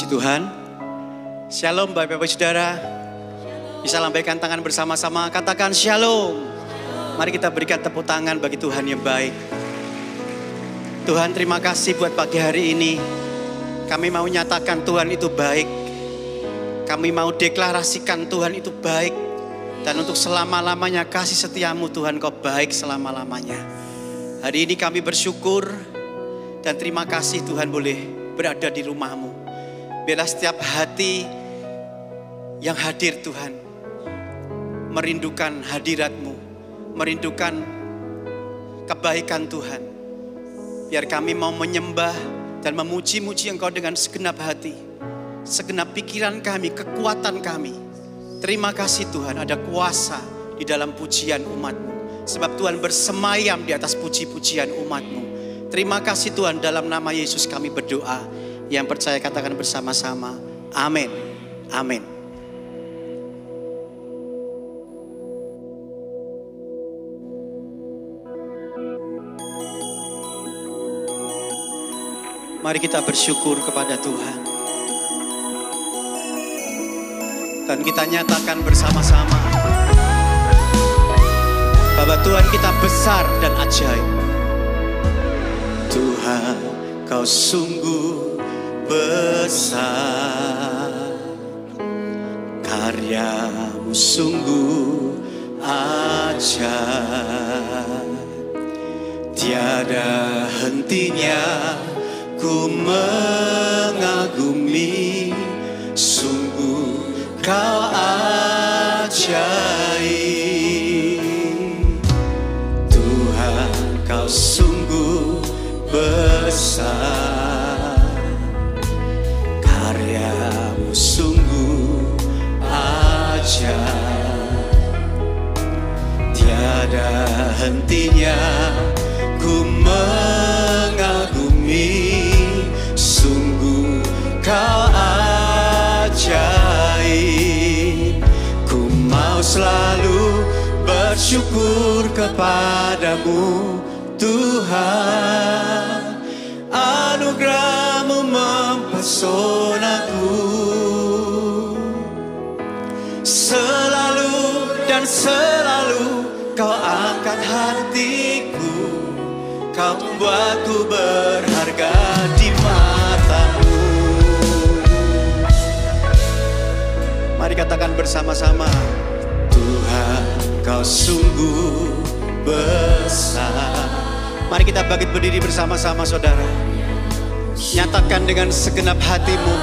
Puji Tuhan. Shalom Bapak Ibu Saudara. Bisa lambaikan tangan bersama-sama, katakan shalom. Mari kita berikan tepuk tangan bagi Tuhan yang baik. Tuhan, terima kasih buat pagi hari ini. Kami mau nyatakan Tuhan itu baik. Kami mau deklarasikan Tuhan itu baik. Dan untuk selama-lamanya kasih setiamu Tuhan, Kau baik selama-lamanya. Hari ini kami bersyukur dan terima kasih Tuhan boleh berada di rumah-Mu. Biarlah setiap hati yang hadir Tuhan merindukan hadirat-Mu, merindukan kebaikan Tuhan. Biar kami mau menyembah dan memuji-muji Engkau dengan segenap hati, segenap pikiran kami, kekuatan kami. Terima kasih Tuhan, ada kuasa di dalam pujian umat-Mu. Sebab Tuhan bersemayam di atas puji-pujian umat-Mu. Terima kasih Tuhan, dalam nama Yesus kami berdoa. Yang percaya katakan bersama-sama, amin, amin. Mari kita bersyukur kepada Tuhan. Dan kita nyatakan bersama-sama bahwa Tuhan kita besar dan ajaib. Tuhan, Kau sungguh besar, karya-Mu sungguh ajaib. Tiada hentinya ku mengagumi, sungguh Kau ajaib. Tuhan, Kau sungguh besar, karya-Mu sungguh ajaib. Tiada hentinya ku mengagumi, sungguh Kau ajaib. Ku mau selalu bersyukur kepadamu Tuhan, anugerah-Mu mempesonaku. Selalu dan selalu Kau angkat hatiku, Kau membuatku berharga di mata-Mu. Mari katakan bersama-sama, Tuhan, Kau sungguh besar. Mari kita bangkit berdiri bersama-sama saudara. Nyatakan dengan segenap hatimu,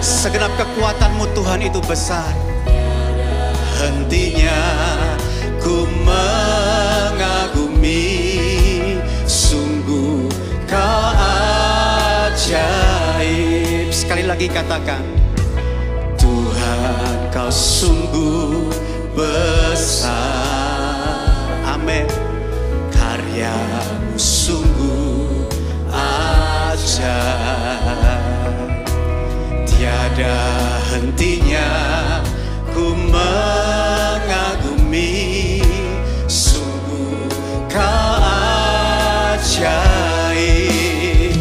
segenap kekuatanmu, Tuhan itu besar. Hentinya ku mengagumi, sungguh Kau ajaib. Sekali lagi katakan, Tuhan, Kau sungguh besar. Amin. Karya-Mu sungguh ajaib. Tiada hentinya ku mengagumi, sungguh Kau ajaib.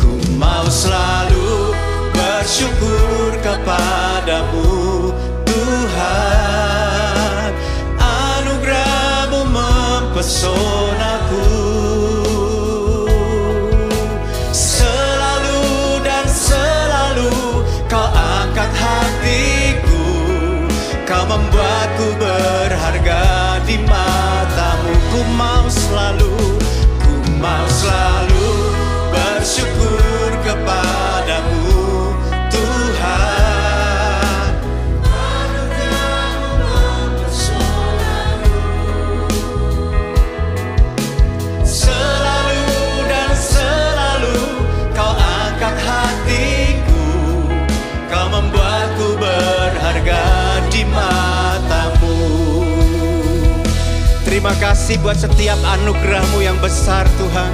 Ku mau selalu bersyukur kepadamu Tuhan, anugerah-Mu mempesonaku. Selalu dan selalu Kau angkat hatiku, Kau membuatku berharga di mata-Mu. Ku mau selalu bersyukur kepadamu Tuhan, anugerah-Mu mempesonaku. Selalu dan selalu Kau angkat hatiku, Kau membuatku berharga di mata-Mu. Terima kasih buat setiap anugerah-Mu yang besar Tuhan.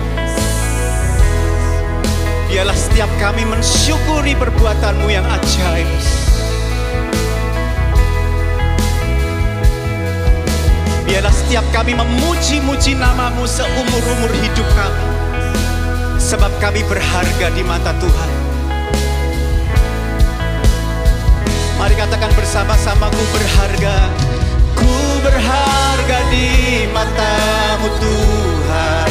Biarlah setiap kami mensyukuri perbuatan-Mu yang ajaib. Biarlah setiap kami memuji-muji nama-Mu seumur-umur hidup kami. Sebab kami berharga di mata Tuhan. Mari katakan bersama-sama, ku berharga. Ku berharga di mata-Mu Tuhan.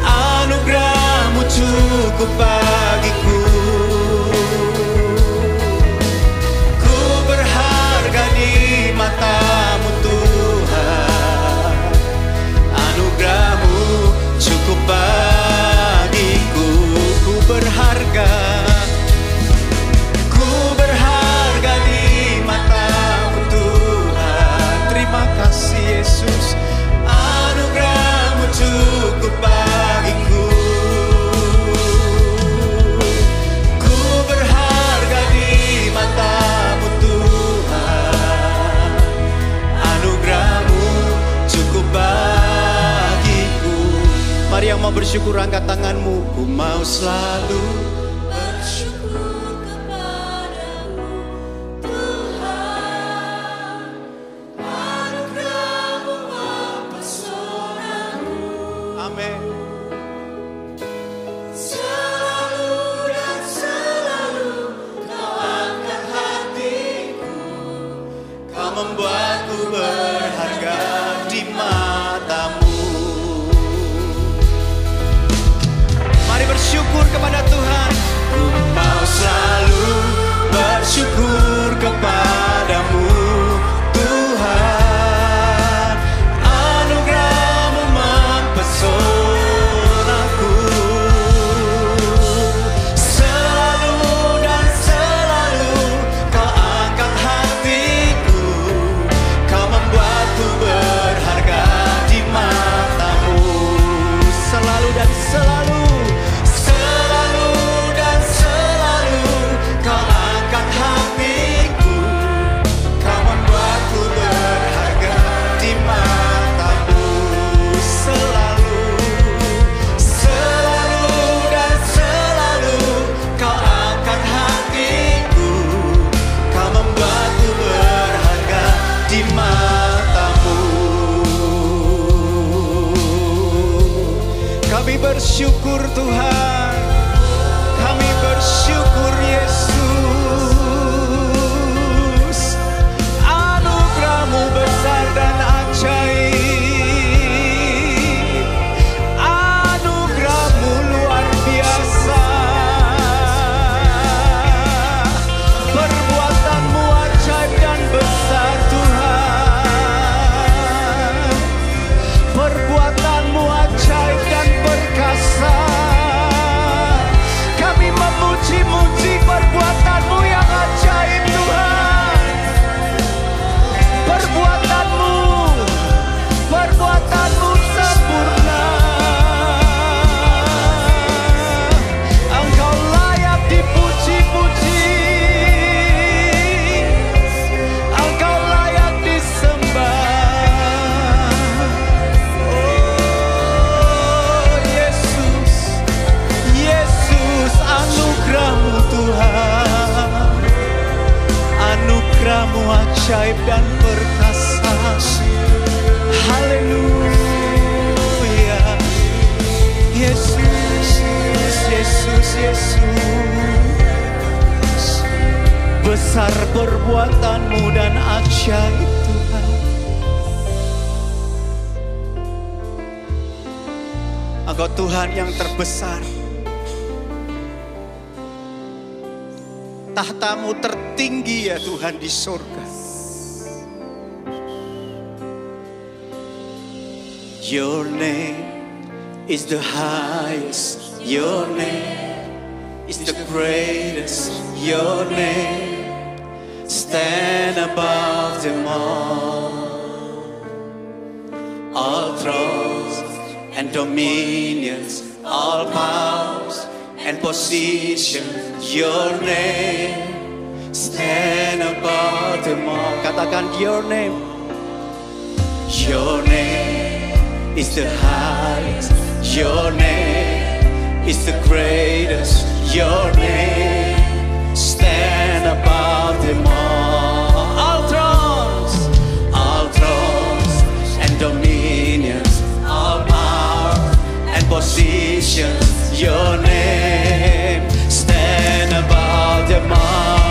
Anugerah-Mu cukup bagiku. Ku berharga di mata-Mu Tuhan. Anugerah-Mu cukup bagiku. Ku berharga. Ku berharga di mata-Mu Tuhan. Terima kasih Yesus. Anugerah-Mu cukup bagiku. Ku berharga di mata-Mu Tuhan. Anugerah-Mu cukup bagiku. Mari yang mau bersyukur angkat tanganmu. Ku mau selalu bersyukur kepadamu Tuhan. Anugerah-Mu mempesonaku. Amin. Selalu dan selalu Kau angkat hatiku. Kau membuatku berharga di mata-Mu. Mari bersyukur kepada Tuhan. Ku mau selalu bersyukur kepadamu Tuhan. Anugerah-Mu mempesonaku. Selalu dan selalu Kau angkat hatiku. Kau membuatku berharga di mata-Mu. Selalu dan selalu. Kami bersyukur Tuhan. Kami bersyukur Yesus. Anugerah-Mu besar dan ajaib. Anugerah-Mu luar biasa. Perbuatan-Mu ajaib dan besar Tuhan. Perbuatan-Mu ajaib dan perkasa. Kami memuji-muji perbuatan-Mu yang ajaib Tuhan. Perbuatan-Mu, perbuatan-Mu sempurna. Engkau layak dipuji-puji. Engkau layak disembah. Anugerah-Mu Tuhan. Anugerah-Mu ajaib dan perkasa. Haleluya. Yesus, Yesus, Yesus. Besar perbuatan-Mu dan ajaib Tuhan. Engkau Tuhan yang terbesar. Tahta-Mu tertinggi ya Tuhan di surga. Your name is the highest. Your name is the greatest. Your name stand above them all. All thrones and dominions, all powers and position, your name stand above them all. Katakan your name. Your name is the highest. Your name is the greatest. Your name stand above them all. All thrones and dominions, all power and positions, your name stand above them all.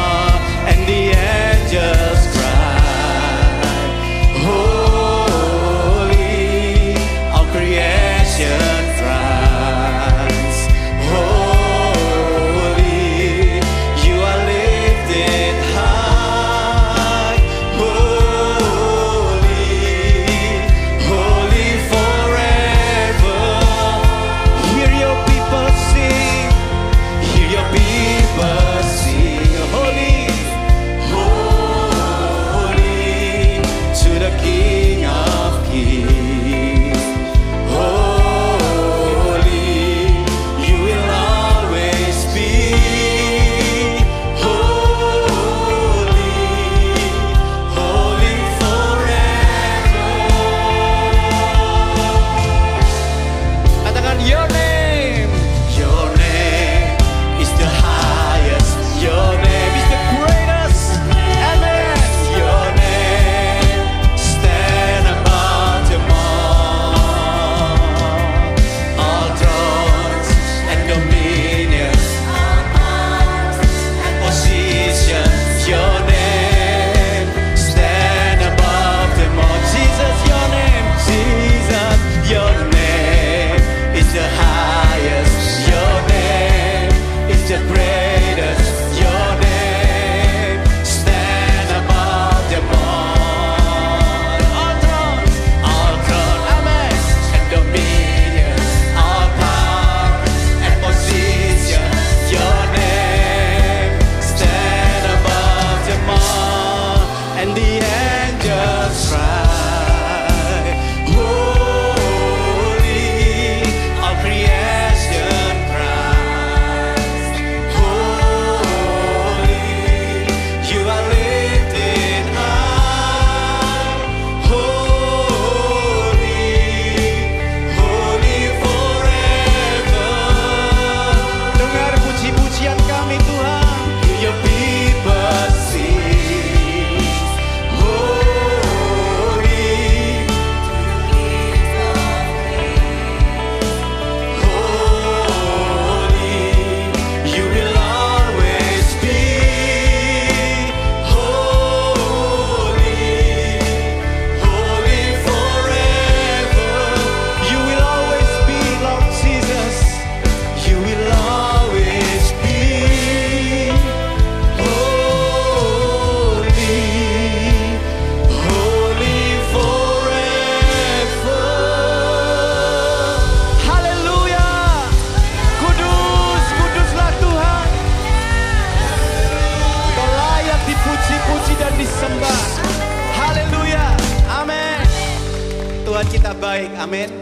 baik, amin.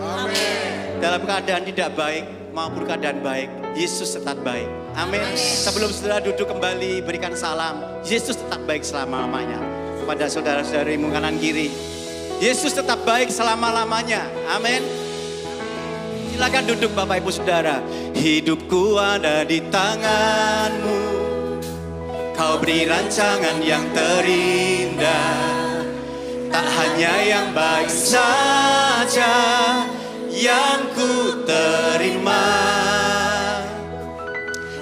Dalam keadaan tidak baik maupun keadaan baik, Yesus tetap baik, amin. Sebelum saudara duduk kembali, berikan salam. Yesus tetap baik selama-lamanya. Pada saudara-saudarimu kanan kiri, Yesus tetap baik selama-lamanya, amin. Silakan duduk Bapak Ibu Saudara. Hidupku ada di tanganmu, Kau beri rancangan yang terindah. Tak hanya yang baik saja yang ku terima,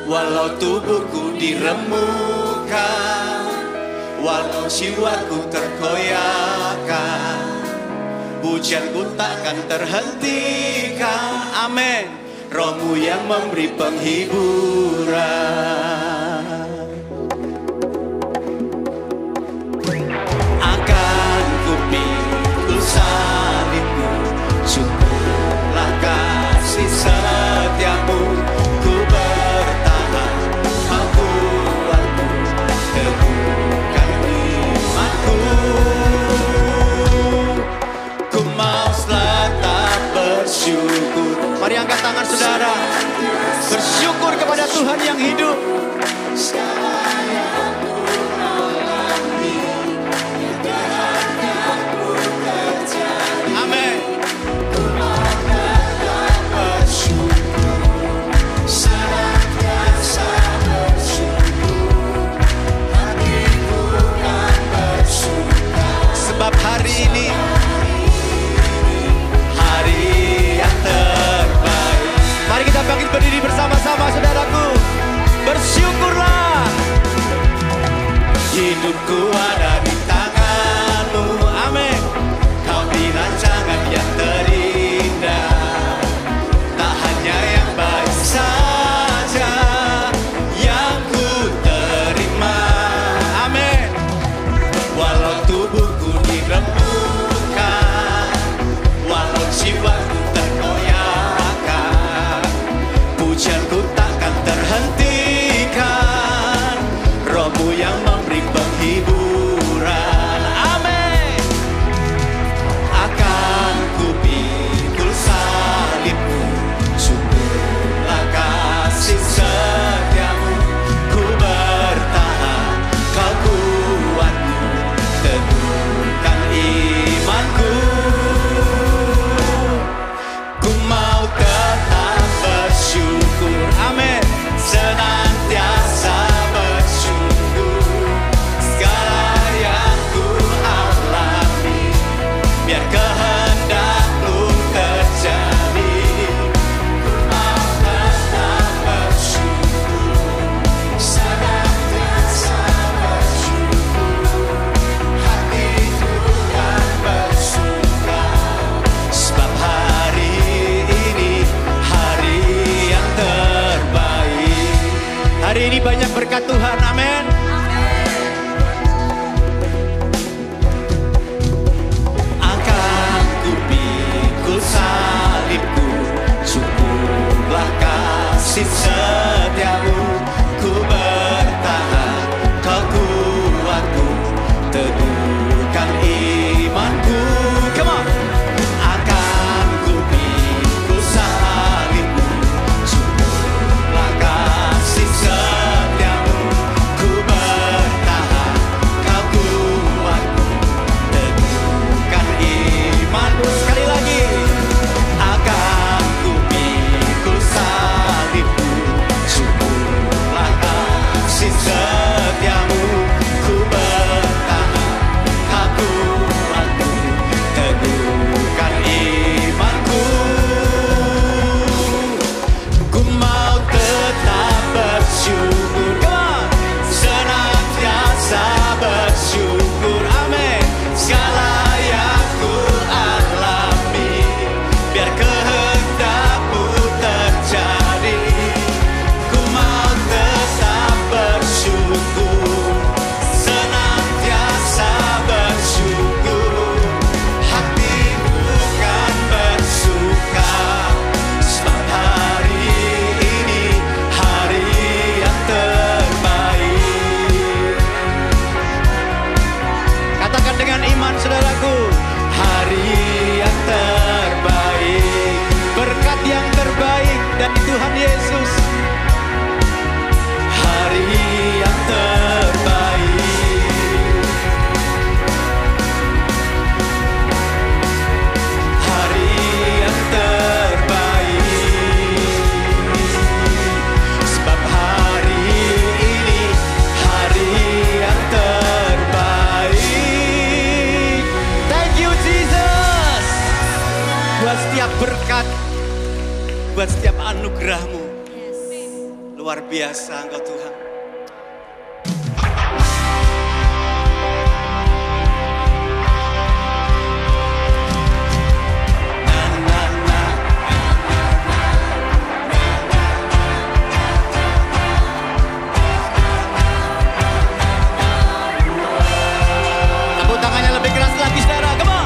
walau tubuhku diremukkan, walau jiwaku terkoyakkan, pujianku takkan terhentikan, amin. Rohmu yang memberi penghiburan. Akan ku pikul salibmu, syukurlah kasih setiamu. Ku bertahan membuatmu teguhkan imanku. Ku mau tetap bersyukur. Mari angkat tangan saudara, bersyukur kepada Tuhan yang hidup. Amin. Sebab hari ini hari yang terbaik. Mari kita bangkit berdiri bersama-sama saudaraku. Bersyukurlah. Hidupku ada di tanganmu, amin. Kau beri rancangan yang terindah. Tak hanya yang baik saja yang ku terima, amin. Walau tubuhku diremukkan, walau jiwaku terkoyakkan, pujianku takkan terhentikan. Rohmu yang memberi penghiburan. setiap berkat, buat setiap anugerah-Mu. Luar biasa Engkau Tuhan. Tepuk tangannya lebih keras lagi saudara, come on.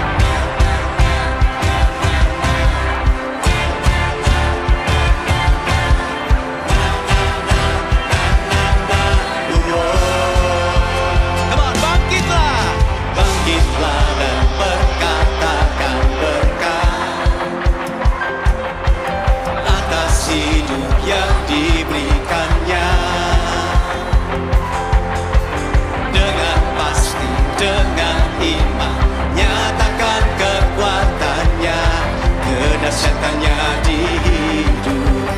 Dahsyatannya di hidupku,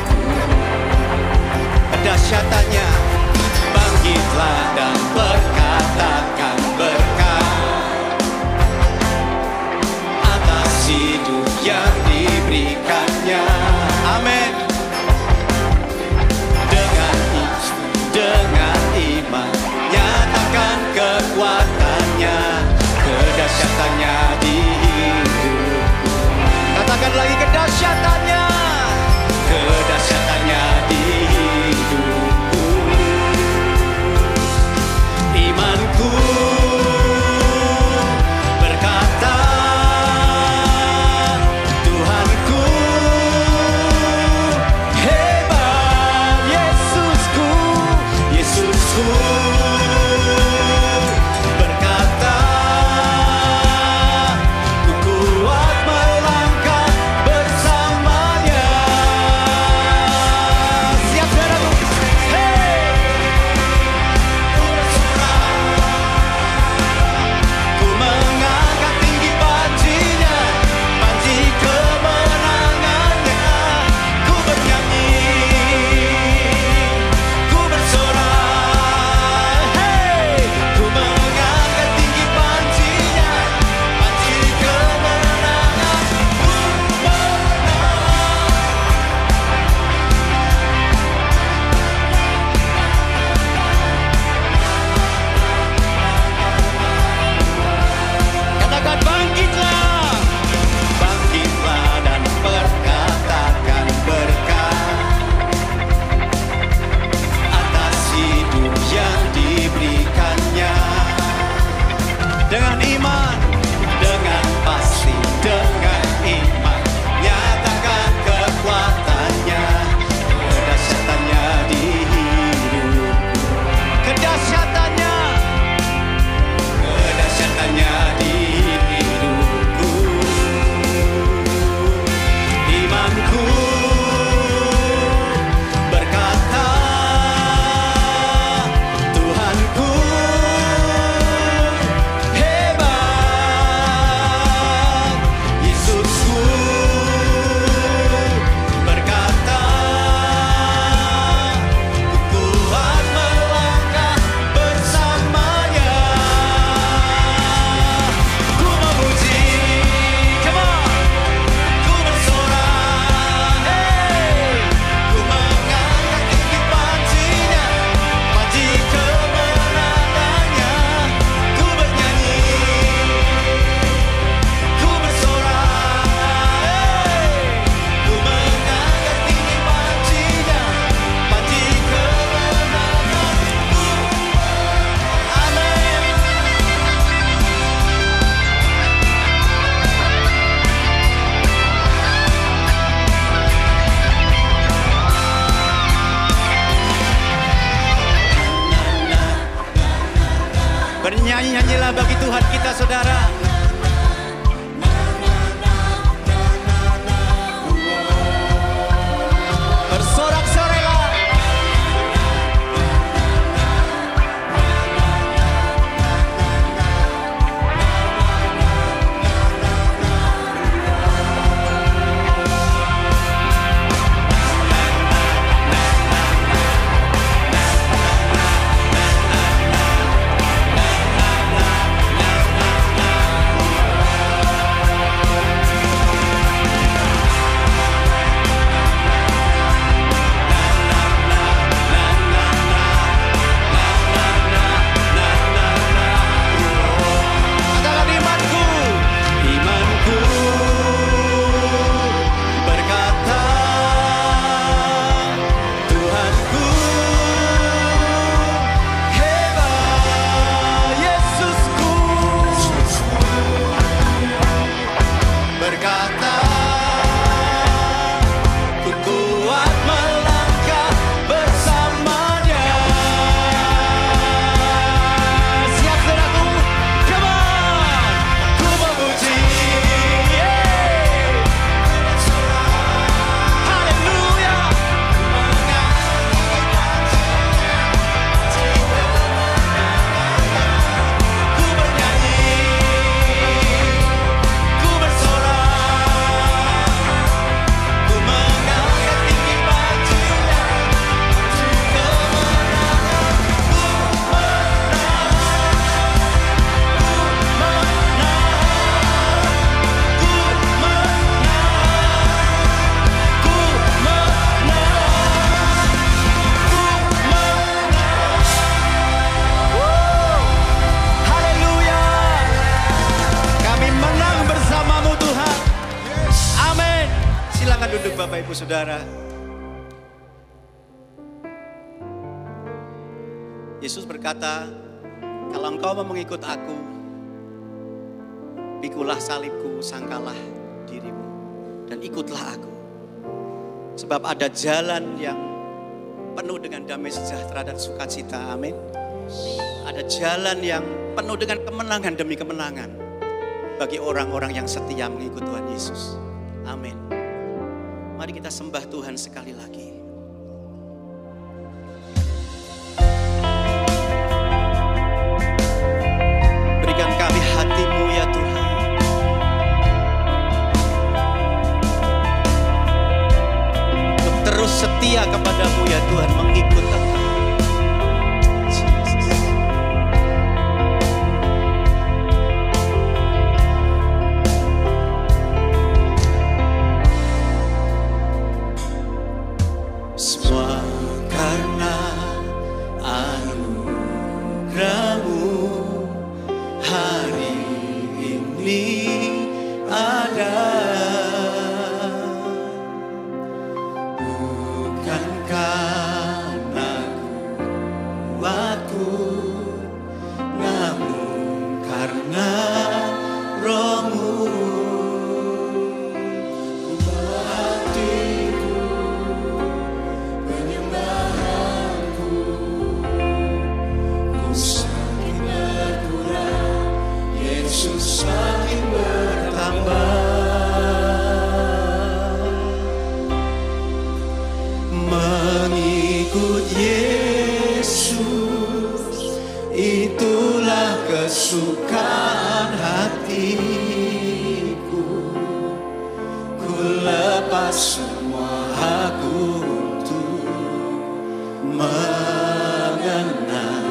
dahsyatannya bangkitlah dan berkatakan berkat atas hidup yang diberikannya. Amin. Dengan iman nyatakan kekuatannya, kedahsyatannya di hidupku. Katakan lagi kedahsyatannya, kedahsyatannya di hidupku. Imanku berkata, Tuhanku hebat, Yesusku, Yesusku. Dengan iman, dengan pasti, dengan iman nyatakan kekuatannya, kedahsyatannya di hidupku, kedahsyatannya, kedahsyatannya di hidupku. Imanku berkata, Tuhanku bernyanyi-nyanyilah bagi Tuhan kita saudara. Bersorak-sorai. Bapak Ibu Saudara. Yesus berkata, kalau engkau mau mengikut aku, pikulah salibku, sangkalah dirimu, dan ikutlah aku. Sebab ada jalan yang penuh dengan damai sejahtera dan sukacita, amin. Ada jalan yang penuh dengan kemenangan demi kemenangan bagi orang-orang yang setia mengikut Tuhan Yesus, amin. Mari kita sembah Tuhan sekali lagi. Berikan kami hati-Mu ya Tuhan. Untuk terus setia kepada-Mu ya Tuhan, mengikut Engkau. kesukaan hatiku, ku lepas semua aku untuk mengenal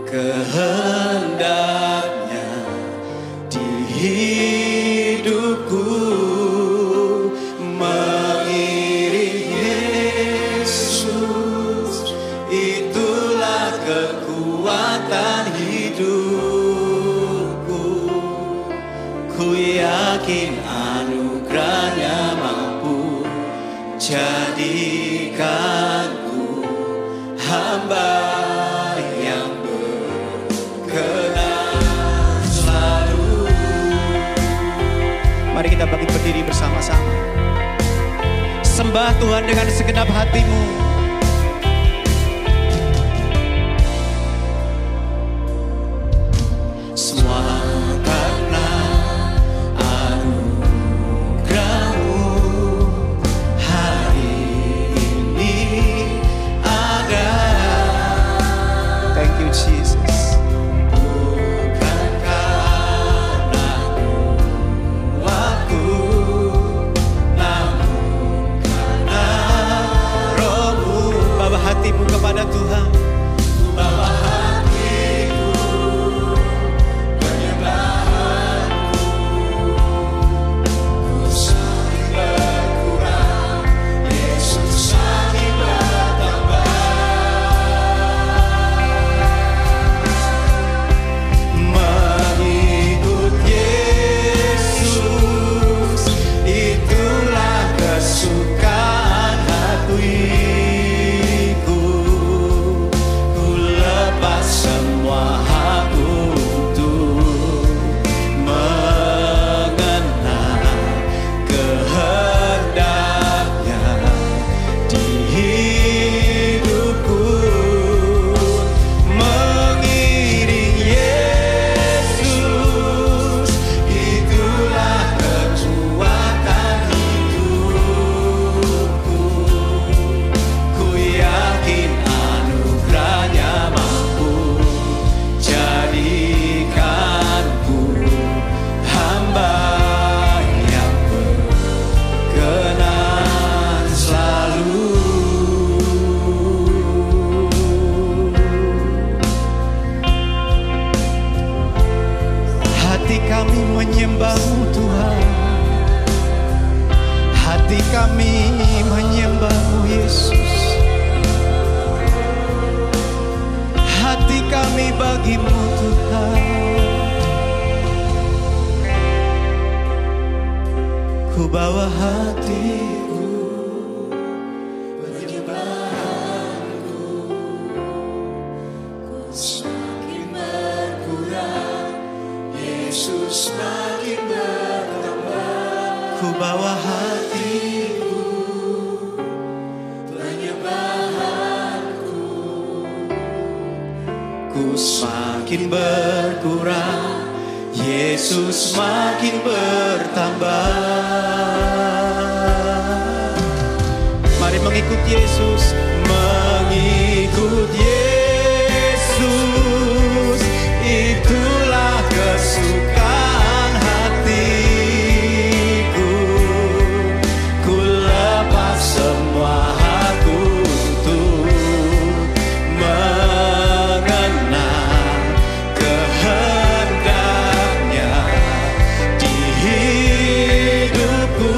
kehendaknya di hidupku. Mengiring Yesus, itulah kekuatan hidupku. Ku yakin anugerahnya mampu jadikanku hamba yang berkenan selalu. Mari kita bangkit berdiri bersama-sama. Sembah Tuhan dengan segenap hatimu. Semua karena anugerah-Mu hari ini ada. Thank you Jesus. Bukan karena kuatku, namun karena Roh-Mu. Bawa hatimu kepada Tuhan. Bawa hatiku, penyembahanku, ku saking berkurang, Yesus saking bertambah. Mengikut Yesus, itulah kesukaan hatiku. Ku lepas semua aku untuk mengenal kehendaknya di hidupku. Mengiring Yesus, itulah kekuatan hidupku. Ku yakin anugerahnya mampu jadikanku hamba yang berkenan selalu. Hati kami menyembah-Mu Tuhan. Hati kami menyembah-Mu Yesus. Hati kami bagi-Mu Tuhan. Ku bawa hatiku, ku bawa hatiku, penyembahanku. ku semakin berkurang, Yesus makin bertambah. Mari mengikut Yesus, mengikut Yesus, itulah kesukaan hatiku. Ku lepas semua hakku untuk mengenal kehendaknya di hidupku.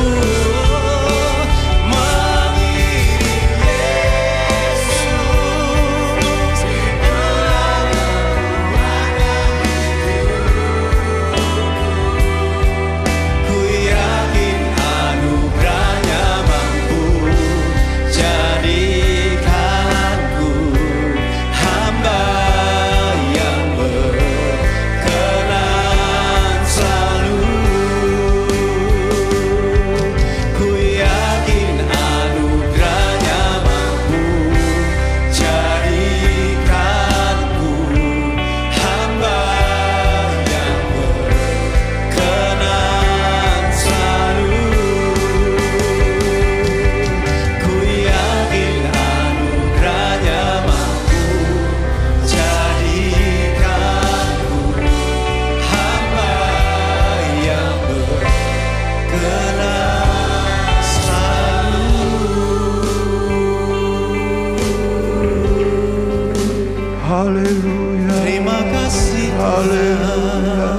Haleluya. Terima kasih Haleluya.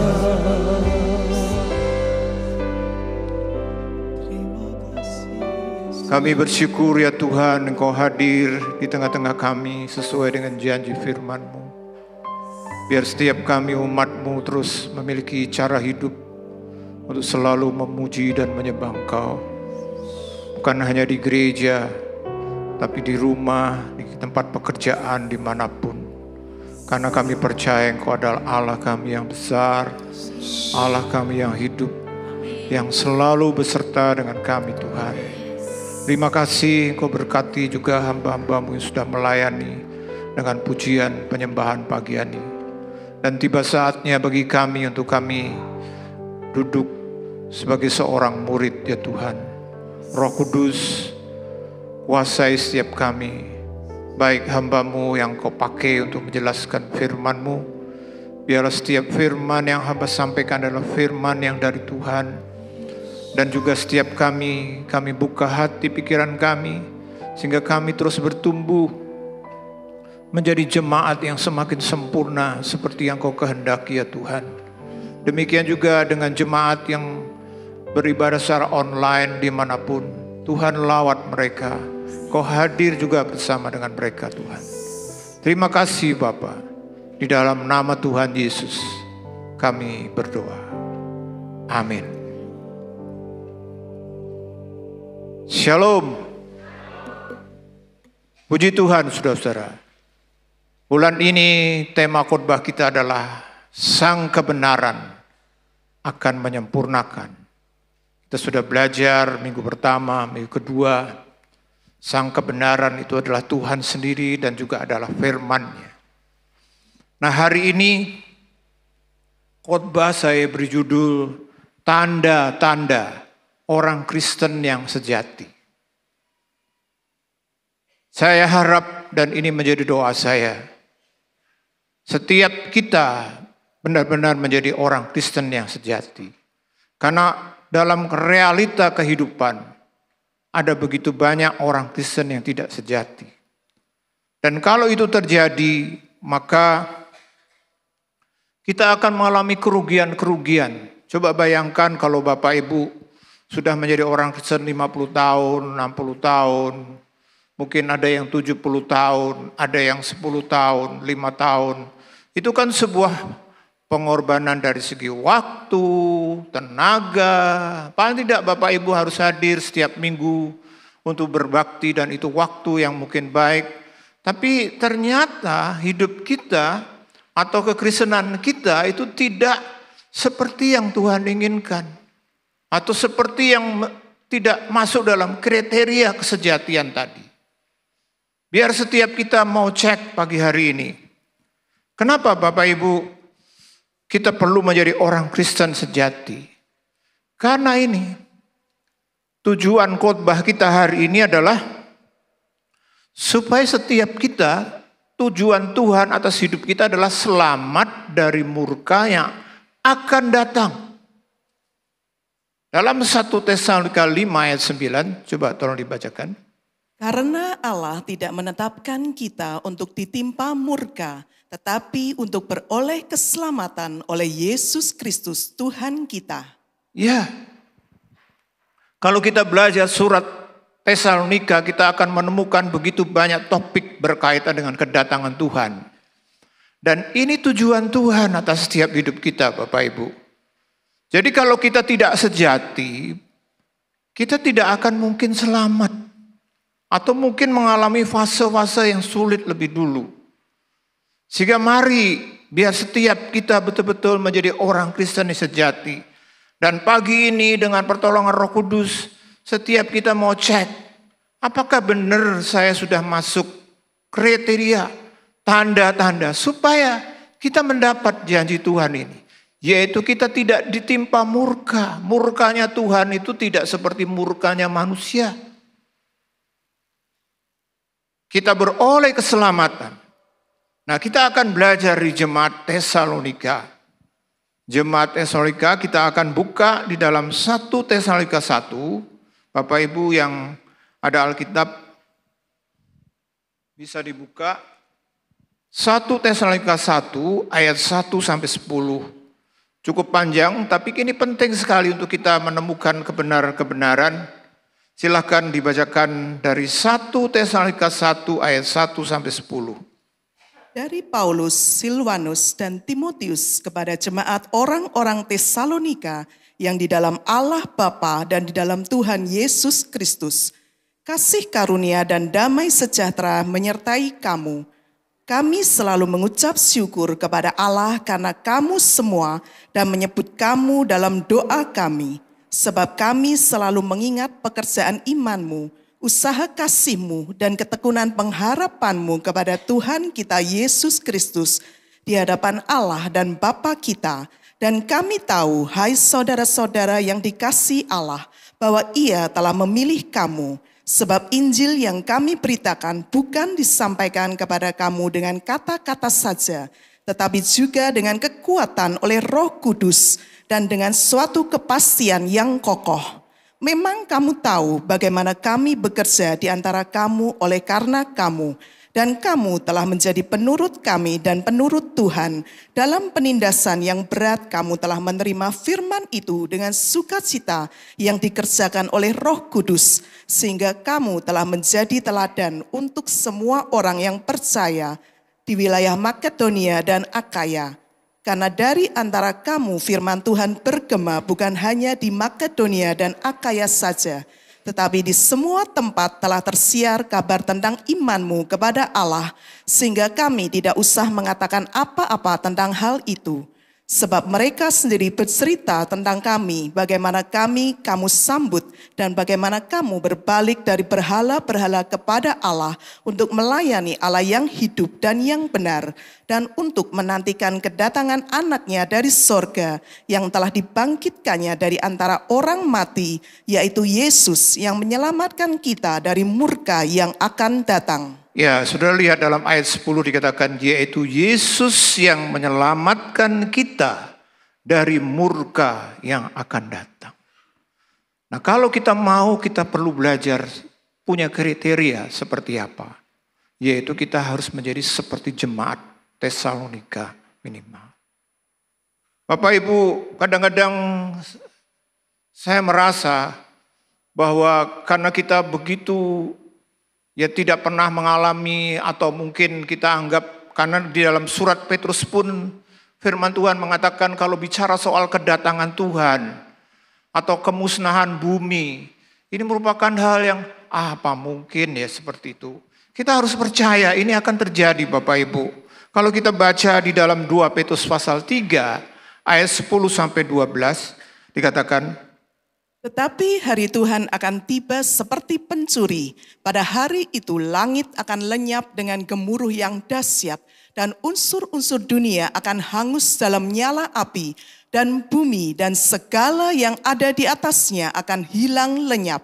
Terima kasih. Kami bersyukur ya Tuhan, Engkau hadir di tengah-tengah kami sesuai dengan janji firman-Mu. Biar setiap kami umat-Mu terus memiliki cara hidup untuk selalu memuji dan menyembah Engkau. Bukan hanya di gereja, tapi di rumah, di tempat pekerjaan, dimanapun. Karena kami percaya Engkau adalah Allah kami yang besar, Allah kami yang hidup, yang selalu beserta dengan kami Tuhan. Terima kasih Engkau berkati juga hamba-hamba-Mu yang sudah melayani dengan pujian penyembahan pagi ini. Dan tiba saatnya bagi kami untuk kami duduk sebagai seorang murid ya Tuhan. Roh Kudus kuasai setiap kami, baik hamba-Mu yang Kau pakai untuk menjelaskan firman-Mu. Biarlah setiap firman yang hamba sampaikan adalah firman yang dari Tuhan. Dan juga setiap kami buka hati pikiran kami, sehingga kami terus bertumbuh menjadi jemaat yang semakin sempurna seperti yang Kau kehendaki ya Tuhan. Demikian juga dengan jemaat yang beribadah secara online dimanapun. Tuhan lawat mereka, Kau hadir juga bersama dengan mereka Tuhan. Terima kasih Bapa. Di dalam nama Tuhan Yesus kami berdoa. Amin. Shalom. Puji Tuhan saudara-saudara. Bulan ini tema khotbah kita adalah Sang Kebenaran akan menyempurnakan. Kita sudah belajar minggu pertama, minggu kedua. Sang kebenaran itu adalah Tuhan sendiri dan juga adalah firman-Nya. Nah hari ini khotbah saya beri judul Tanda-tanda orang Kristen yang sejati. Saya harap dan ini menjadi doa saya. Setiap kita benar-benar menjadi orang Kristen yang sejati. Karena dalam realita kehidupan ada begitu banyak orang Kristen yang tidak sejati. Dan kalau itu terjadi, maka kita akan mengalami kerugian-kerugian. Coba bayangkan kalau Bapak Ibu sudah menjadi orang Kristen 50 tahun, 60 tahun, mungkin ada yang 70 tahun, ada yang 10 tahun, 5 tahun. Itu kan sebuah pengorbanan dari segi waktu, tenaga. Paling tidak Bapak Ibu harus hadir setiap minggu untuk berbakti dan itu waktu yang mungkin baik. Tapi ternyata hidup kita atau kekristenan kita itu tidak seperti yang Tuhan inginkan. atau seperti yang tidak masuk dalam kriteria kesejatian tadi. Biar setiap kita mau cek pagi hari ini. Kenapa Bapak Ibu kita perlu menjadi orang Kristen sejati? Karena ini tujuan khotbah kita hari ini adalah supaya setiap kita, tujuan Tuhan atas hidup kita adalah selamat dari murka yang akan datang. Dalam 1 Tesalonika 5 ayat 9, coba tolong dibacakan. Karena Allah tidak menetapkan kita untuk ditimpa murka, tetapi untuk beroleh keselamatan oleh Yesus Kristus Tuhan kita. Ya, kalau kita belajar surat Tesalonika, kita akan menemukan begitu banyak topik berkaitan dengan kedatangan Tuhan. Dan ini tujuan Tuhan atas setiap hidup kita, Bapak Ibu. Jadi kalau kita tidak sejati, kita tidak akan mungkin selamat. Atau mungkin mengalami fase-fase yang sulit lebih dulu. Sehingga mari biar setiap kita betul-betul menjadi orang Kristen yang sejati. Dan pagi ini dengan pertolongan Roh Kudus, setiap kita mau cek, apakah benar saya sudah masuk kriteria, tanda-tanda, supaya kita mendapat janji Tuhan ini. Yaitu kita tidak ditimpa murka. Murkanya Tuhan itu tidak seperti murkanya manusia. Kita beroleh keselamatan. Nah, kita akan belajar di Jemaat Tesalonika. Jemaat Tesalonika kita akan buka di dalam 1 Tesalonika 1. Bapak Ibu yang ada Alkitab bisa dibuka. 1 Tesalonika 1 ayat 1 sampai 10. Cukup panjang, tapi ini penting sekali untuk kita menemukan kebenaran-kebenaran. Silahkan dibacakan dari 1 Tesalonika 1 ayat 1 sampai 10. Dari Paulus, Silvanus, dan Timotius kepada jemaat orang-orang Tesalonika yang di dalam Allah Bapa dan di dalam Tuhan Yesus Kristus. Kasih karunia dan damai sejahtera menyertai kamu. Kami selalu mengucap syukur kepada Allah karena kamu semua dan menyebut kamu dalam doa kami. Sebab kami selalu mengingat pekerjaan imanmu, usaha kasihmu, dan ketekunan pengharapanmu kepada Tuhan kita Yesus Kristus di hadapan Allah dan Bapa kita. Dan kami tahu, hai saudara-saudara yang dikasihi Allah, bahwa Ia telah memilih kamu. Sebab Injil yang kami beritakan bukan disampaikan kepada kamu dengan kata-kata saja, tetapi juga dengan kekuatan oleh Roh Kudus, dan dengan suatu kepastian yang kokoh. Memang kamu tahu bagaimana kami bekerja di antara kamu oleh karena kamu. Dan kamu telah menjadi penurut kami dan penurut Tuhan. Dalam penindasan yang berat kamu telah menerima firman itu dengan sukacita yang dikerjakan oleh Roh Kudus. Sehingga kamu telah menjadi teladan untuk semua orang yang percaya di wilayah Makedonia dan Akaya. Karena dari antara kamu firman Tuhan bergema bukan hanya di Makedonia dan Akaya saja, tetapi di semua tempat telah tersiar kabar tentang imanmu kepada Allah, sehingga kami tidak usah mengatakan apa-apa tentang hal itu. Sebab mereka sendiri bercerita tentang kami, bagaimana kamu sambut, dan bagaimana kamu berbalik dari berhala-berhala kepada Allah untuk melayani Allah yang hidup dan yang benar, dan untuk menantikan kedatangan anaknya dari sorga yang telah dibangkitkannya dari antara orang mati, yaitu Yesus yang menyelamatkan kita dari murka yang akan datang. Ya, saudara lihat dalam ayat 10 dikatakan yaitu Yesus yang menyelamatkan kita dari murka yang akan datang. Nah, kalau kita mau, kita perlu belajar punya kriteria seperti apa. Yaitu kita harus menjadi seperti jemaat Tesalonika minimal. Bapak Ibu, kadang-kadang saya merasa bahwa karena kita begitu tidak pernah mengalami atau mungkin kita anggap karena di dalam surat Petrus pun firman Tuhan mengatakan kalau bicara soal kedatangan Tuhan atau kemusnahan bumi, ini merupakan hal yang apa mungkin ya seperti itu. Kita harus percaya ini akan terjadi Bapak Ibu. Kalau kita baca di dalam 2 Petrus pasal 3 ayat 10 sampai 12 dikatakan Tetapi hari Tuhan akan tiba seperti pencuri. Pada hari itu langit akan lenyap dengan gemuruh yang dahsyat, dan unsur-unsur dunia akan hangus dalam nyala api, dan bumi dan segala yang ada di atasnya akan hilang lenyap.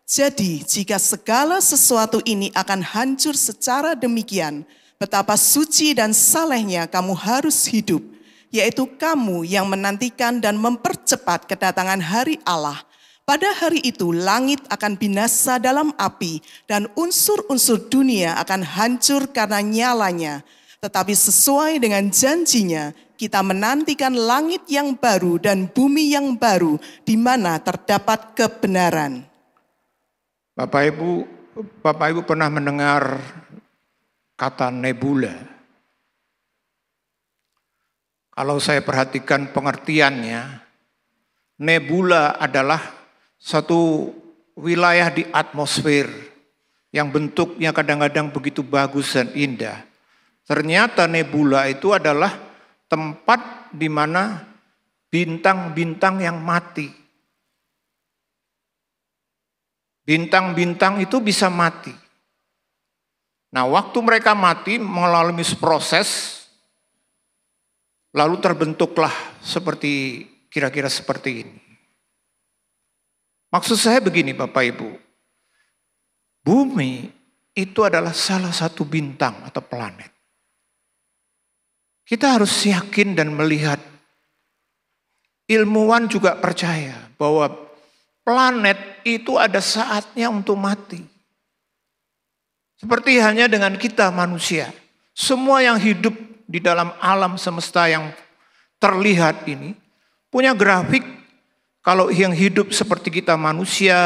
Jadi jika segala sesuatu ini akan hancur secara demikian, betapa suci dan salehnya kamu harus hidup, yaitu kamu yang menantikan dan mempercepat kedatangan hari Allah. Pada hari itu langit akan binasa dalam api, dan unsur-unsur dunia akan hancur karena nyalanya. Tetapi sesuai dengan janjinya, kita menantikan langit yang baru dan bumi yang baru, di mana terdapat kebenaran. Bapak Ibu pernah mendengar kata nebula? Kalau saya perhatikan pengertiannya, nebula adalah satu wilayah di atmosfer yang bentuknya kadang-kadang begitu bagus dan indah. Ternyata nebula itu adalah tempat di mana bintang-bintang yang mati. Bintang-bintang itu bisa mati. Nah, waktu mereka mati melalui proses, lalu terbentuklah seperti kira-kira seperti ini. Maksud saya begini Bapak Ibu, bumi itu adalah salah satu bintang atau planet. Kita harus yakin dan melihat, ilmuwan juga percaya bahwa planet itu ada saatnya untuk mati. Seperti hanya dengan kita manusia, semua yang hidup di dalam alam semesta yang terlihat ini punya grafik. Kalau yang hidup seperti kita manusia,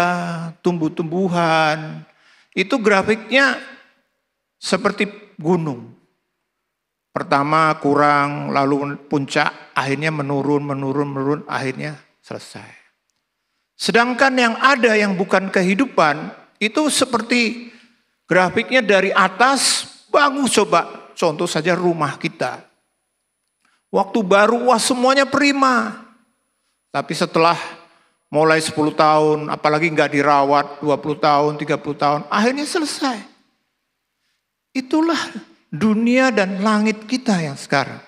tumbuh-tumbuhan, itu grafiknya seperti gunung. Pertama kurang, lalu puncak, akhirnya menurun, akhirnya selesai. Sedangkan yang ada yang bukan kehidupan, itu seperti grafiknya dari atas, bagus coba. Contoh saja rumah kita. Waktu baru, wah semuanya prima. Tapi setelah mulai 10 tahun, apalagi nggak dirawat 20 tahun, 30 tahun, akhirnya selesai. Itulah dunia dan langit kita yang sekarang.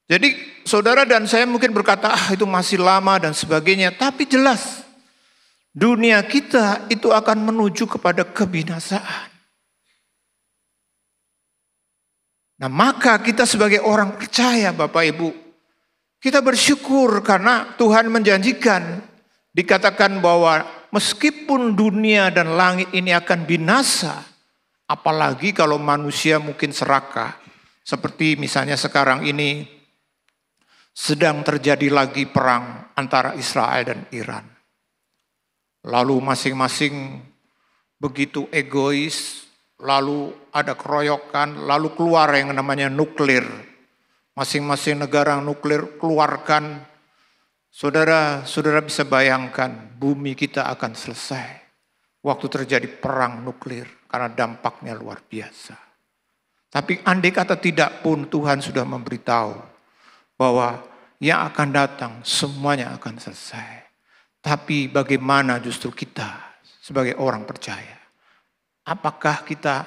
Jadi saudara dan saya mungkin berkata, itu masih lama dan sebagainya. Tapi jelas, dunia kita itu akan menuju kepada kebinasaan. Nah maka kita sebagai orang percaya Bapak Ibu, kita bersyukur karena Tuhan menjanjikan, dikatakan bahwa meskipun dunia dan langit ini akan binasa, apalagi kalau manusia mungkin serakah. Seperti misalnya sekarang ini sedang terjadi lagi perang antara Israel dan Iran. Lalu masing-masing begitu egois, lalu ada keroyokan, lalu keluar yang namanya nuklir. Masing-masing negara nuklir keluarkan, saudara bisa bayangkan bumi kita akan selesai. Waktu terjadi perang nuklir karena dampaknya luar biasa. Tapi andai kata tidak pun Tuhan sudah memberitahu bahwa yang akan datang semuanya akan selesai. Tapi bagaimana justru kita sebagai orang percaya? Apakah kita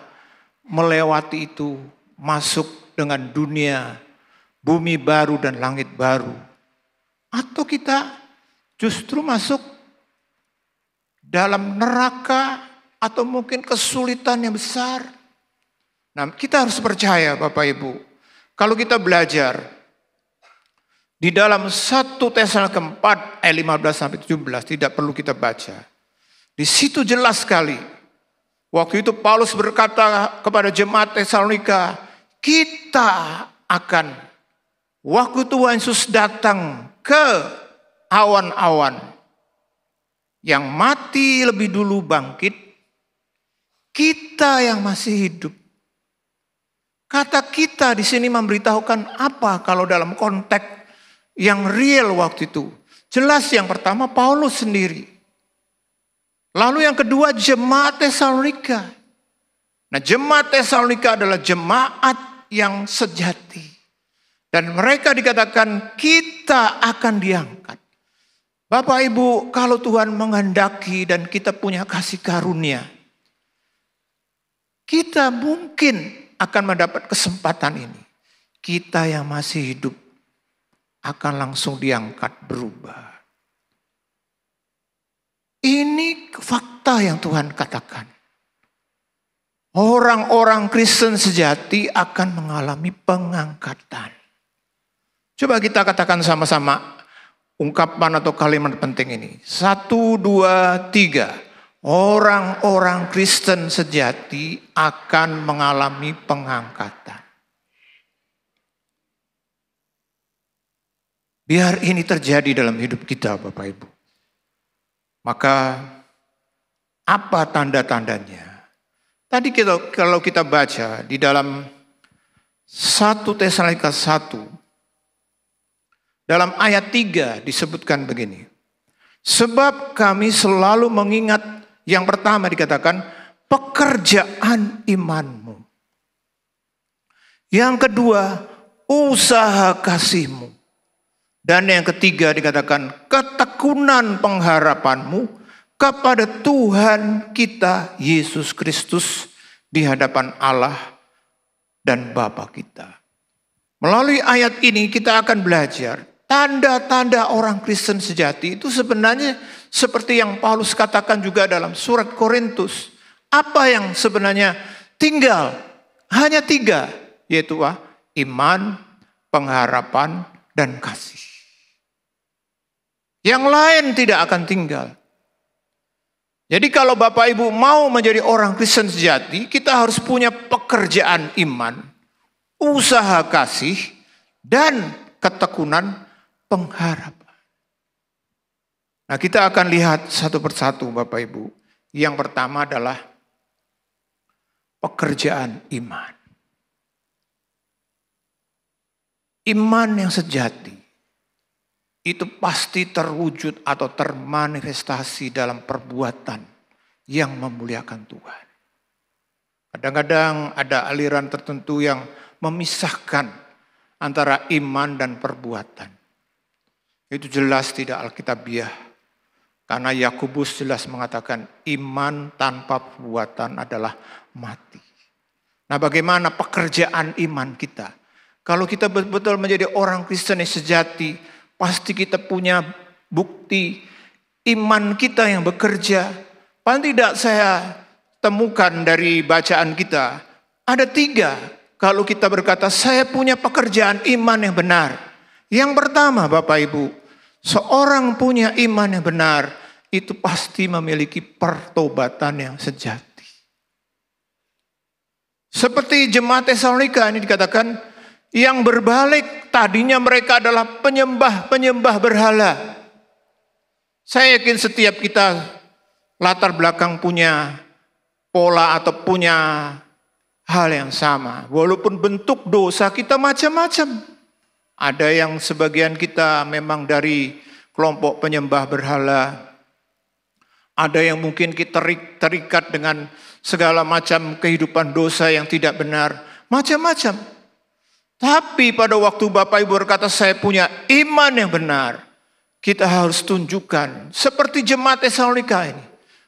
melewati itu, masuk dengan dunia bumi baru dan langit baru? Atau kita justru masuk dalam neraka atau mungkin kesulitan yang besar? Nah, kita harus percaya Bapak Ibu. Kalau kita belajar di dalam 1 Tesalonika 4 ayat 15-17, tidak perlu kita baca. Di situ jelas sekali. Waktu itu Paulus berkata kepada jemaat Tesalonika, kita akan waktu Tuhan Yesus datang ke awan-awan, yang mati lebih dulu bangkit, kita yang masih hidup. Kata kita di sini memberitahukan apa kalau dalam konteks yang real waktu itu? Jelas yang pertama Paulus sendiri. Lalu yang kedua jemaat Tesalonika. Nah jemaat Tesalonika adalah jemaat yang sejati. Dan mereka dikatakan kita akan diangkat. Bapak Ibu, kalau Tuhan menghendaki dan kita punya kasih karunia, kita mungkin akan mendapat kesempatan ini. Kita yang masih hidup akan langsung diangkat berubah. Ini fakta yang Tuhan katakan. Orang-orang Kristen sejati akan mengalami pengangkatan. Coba kita katakan sama-sama ungkapan atau kalimat penting ini. 1, 2, 3. Orang-orang Kristen sejati akan mengalami pengangkatan. Biar ini terjadi dalam hidup kita, Bapak Ibu. Maka apa tanda-tandanya? Tadi kalau kita baca di dalam 1 Tesalonika 1, dalam ayat 3 disebutkan begini. Sebab kami selalu mengingat, yang pertama dikatakan, pekerjaan imanmu. Yang kedua, usaha kasihmu. Dan yang ketiga dikatakan, ketekunan pengharapanmu kepada Tuhan kita Yesus Kristus di hadapan Allah dan Bapa kita. Melalui ayat ini kita akan belajar tanda-tanda orang Kristen sejati itu sebenarnya seperti yang Paulus katakan juga dalam surat Korintus. Apa yang sebenarnya tinggal? Hanya 3, yaitu iman, pengharapan, dan kasih. Yang lain tidak akan tinggal. Jadi kalau Bapak Ibu mau menjadi orang Kristen sejati, kita harus punya pekerjaan iman, usaha kasih, dan ketekunan pengharapan. Nah, kita akan lihat satu persatu Bapak Ibu. Yang pertama adalah pekerjaan iman. Iman yang sejati itu pasti terwujud atau termanifestasi dalam perbuatan yang memuliakan Tuhan. Kadang-kadang ada aliran tertentu yang memisahkan antara iman dan perbuatan. Itu jelas tidak alkitabiah. Karena Yakobus jelas mengatakan iman tanpa perbuatan adalah mati. Nah, bagaimana pekerjaan iman kita? Kalau kita betul-betul menjadi orang Kristen yang sejati, pasti kita punya bukti iman kita yang bekerja. Paling tidak saya temukan dari bacaan kita, ada 3. Kalau kita berkata saya punya pekerjaan iman yang benar. Yang pertama Bapak Ibu, seorang punya iman yang benar, itu pasti memiliki pertobatan yang sejati. Seperti jemaat Tesalonika ini dikatakan, yang berbalik tadinya mereka adalah penyembah berhala. Saya yakin setiap kita latar belakang punya pola atau punya hal yang sama. Walaupun bentuk dosa kita macam-macam. Ada yang sebagian kita memang dari kelompok penyembah berhala. Ada yang mungkin kita terikat dengan segala macam kehidupan dosa yang tidak benar. Macam-macam. Tapi pada waktu Bapak Ibu berkata saya punya iman yang benar, kita harus tunjukkan seperti jemaat Tesalonika ini.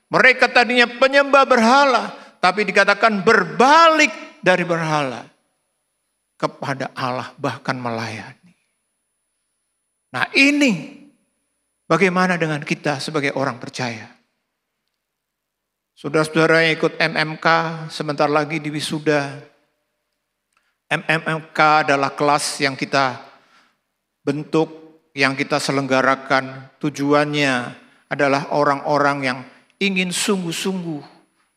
Mereka tadinya penyembah berhala, tapi dikatakan berbalik dari berhala kepada Allah, bahkan melayani. Nah, ini bagaimana dengan kita sebagai orang percaya? Saudara-saudara yang ikut MMK sebentar lagi di wisuda. MMK adalah kelas yang kita bentuk, yang kita selenggarakan. Tujuannya adalah orang-orang yang ingin sungguh-sungguh.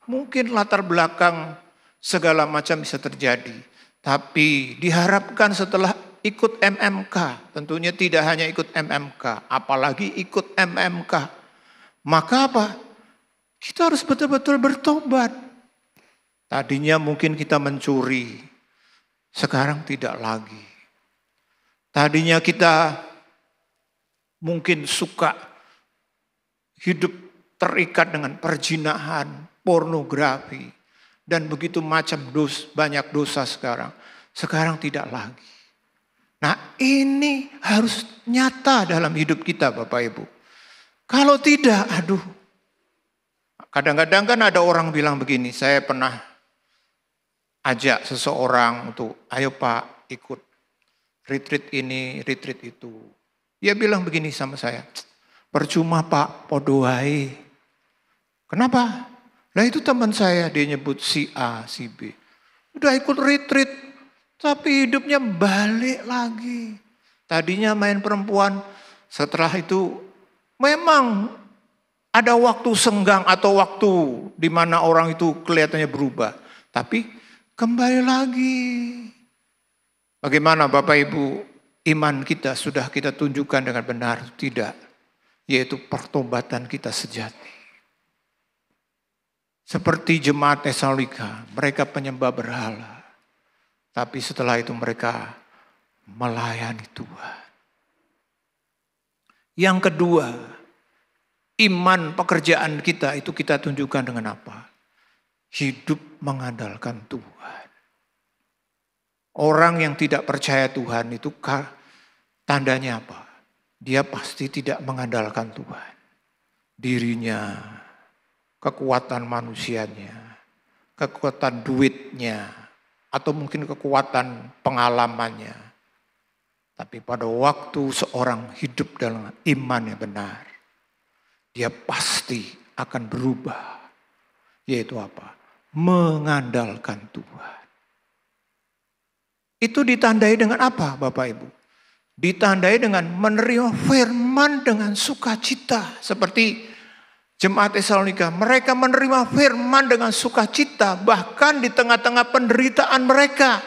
Mungkin latar belakang segala macam bisa terjadi. Tapi diharapkan setelah ikut MMK, tentunya tidak hanya ikut MMK, apalagi ikut MMK. Maka apa? Kita harus betul-betul bertobat. Tadinya mungkin kita mencuri. Sekarang tidak lagi. Tadinya kita mungkin suka hidup terikat dengan perzinahan, pornografi, dan begitu macam banyak dosa sekarang. Sekarang tidak lagi. Nah, ini harus nyata dalam hidup kita Bapak Ibu. Kalau tidak, aduh. Kadang-kadang kan ada orang bilang begini, saya pernah ajak seseorang untuk, ayo Pak ikut retreat ini, retreat itu. Dia bilang begini sama saya, percuma Pak, podo wae. Kenapa? Lah itu teman saya, dia nyebut si A, si B. Udah ikut retreat, tapi hidupnya balik lagi. Tadinya main perempuan, setelah itu memang ada waktu senggang atau waktu di mana orang itu kelihatannya berubah. Tapi kembali lagi. Bagaimana Bapak Ibu, iman kita sudah kita tunjukkan dengan benar? Tidak. Yaitu pertobatan kita sejati. Seperti jemaat Tesalonika, mereka penyembah berhala. Tapi setelah itu mereka melayani Tuhan. Yang kedua, iman pekerjaan kita itu kita tunjukkan dengan apa? Hidup mengandalkan Tuhan. Orang yang tidak percaya Tuhan itu tandanya apa? Dia pasti tidak mengandalkan Tuhan. Dirinya, kekuatan manusianya, kekuatan duitnya, atau mungkin kekuatan pengalamannya. Tapi pada waktu seorang hidup dalam iman yang benar, dia pasti akan berubah. Yaitu apa? Mengandalkan Tuhan. Itu ditandai dengan apa Bapak Ibu? Ditandai dengan menerima firman dengan sukacita. Seperti jemaat Tesalonika, mereka menerima firman dengan sukacita. Bahkan di tengah-tengah penderitaan mereka.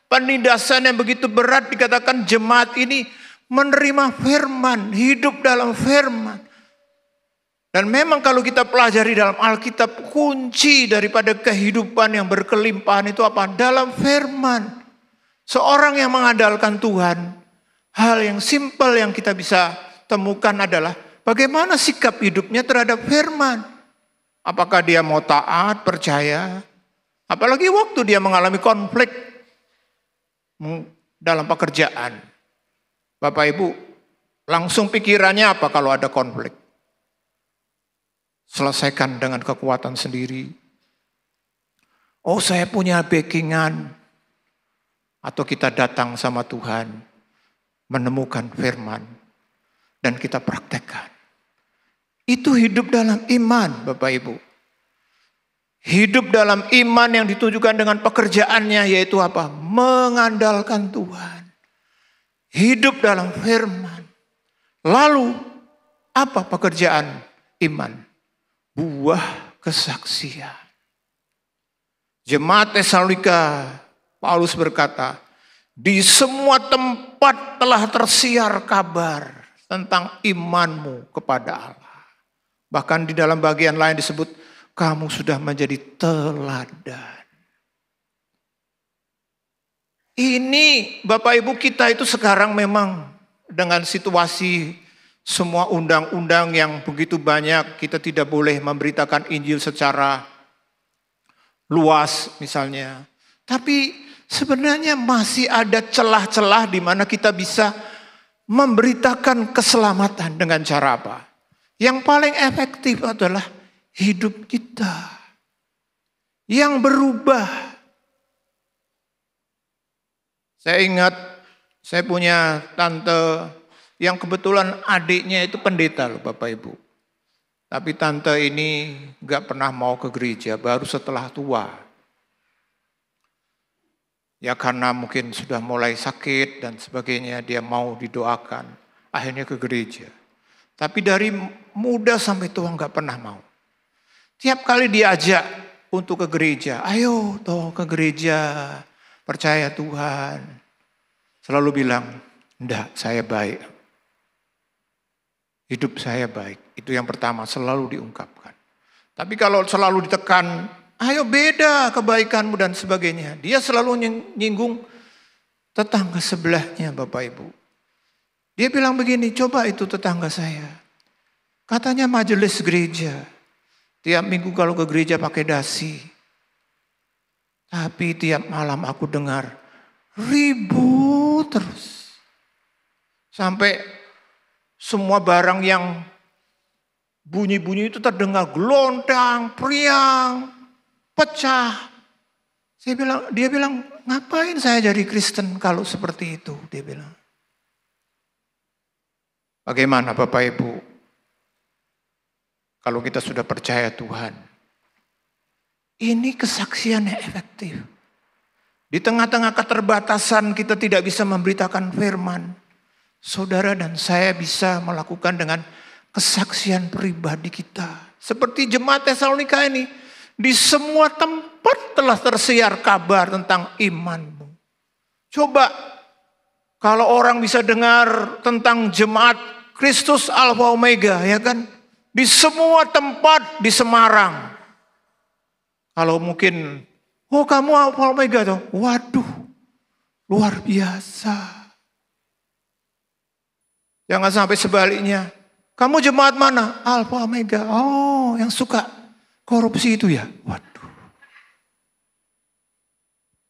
Penindasan yang begitu berat dikatakan jemaat ini menerima firman, hidup dalam firman. Dan memang kalau kita pelajari dalam Alkitab, kunci daripada kehidupan yang berkelimpahan itu apa? Dalam firman. Seorang yang mengandalkan Tuhan, hal yang simpel yang kita bisa temukan adalah bagaimana sikap hidupnya terhadap firman. Apakah dia mau taat, percaya? Apalagi waktu dia mengalami konflik dalam pekerjaan. Bapak Ibu, langsung pikirannya apa kalau ada konflik? Selesaikan dengan kekuatan sendiri. Oh, saya punya backingan. Atau kita datang sama Tuhan, menemukan firman, dan kita praktekkan. Itu hidup dalam iman, Bapak Ibu. Hidup dalam iman yang ditunjukkan dengan pekerjaannya, yaitu apa? Mengandalkan Tuhan. Hidup dalam firman. Lalu, apa pekerjaan iman? Buah kesaksian. Jemaat Tesalonika, Paulus berkata, di semua tempat telah tersiar kabar tentang imanmu kepada Allah. Bahkan di dalam bagian lain disebut, kamu sudah menjadi teladan. Ini Bapak Ibu kita itu sekarang memang dengan situasi semua undang-undang yang begitu banyak, kita tidak boleh memberitakan Injil secara luas misalnya. Tapi sebenarnya masih ada celah-celah di mana kita bisa memberitakan keselamatan dengan cara apa? Yang paling efektif adalah hidup kita yang berubah. Saya ingat saya punya tante yang kebetulan adiknya itu pendeta loh Bapak Ibu. Tapi tante ini gak pernah mau ke gereja, baru setelah tua. Ya karena mungkin sudah mulai sakit dan sebagainya, dia mau didoakan. Akhirnya ke gereja. Tapi dari muda sampai tua gak pernah mau. Tiap kali diajak untuk ke gereja, ayo toh ke gereja, percaya Tuhan. Selalu bilang, enggak, saya baik. Hidup saya baik. Itu yang pertama, selalu diungkapkan. Tapi kalau selalu ditekan, ayo beda kebaikanmu dan sebagainya. Dia selalu nyinggung tetangga sebelahnya Bapak Ibu. Dia bilang begini, coba itu tetangga saya. Katanya majelis gereja. Tiap minggu kalau ke gereja pakai dasi. Tapi tiap malam aku dengar ribut terus. Sampai semua barang yang bunyi-bunyi itu terdengar gelontang, periang, pecah. Dia bilang, ngapain saya jadi Kristen kalau seperti itu? Dia bilang. Bagaimana Bapak Ibu? Kalau kita sudah percaya Tuhan, ini kesaksian yang efektif. Di tengah-tengah keterbatasan kita tidak bisa memberitakan firman. Saudara dan saya bisa melakukan dengan kesaksian pribadi kita. Seperti jemaat Tesalonika ini. Di semua tempat telah tersiar kabar tentang imanmu. Coba kalau orang bisa dengar tentang jemaat Kristus Alfa Omega, ya kan? Di semua tempat di Semarang. Kalau mungkin, oh kamu Alfa Omega tuh. Waduh, luar biasa. Jangan sampai sebaliknya. Kamu jemaat mana? Alfa Omega. Oh, yang suka korupsi itu ya? Waduh.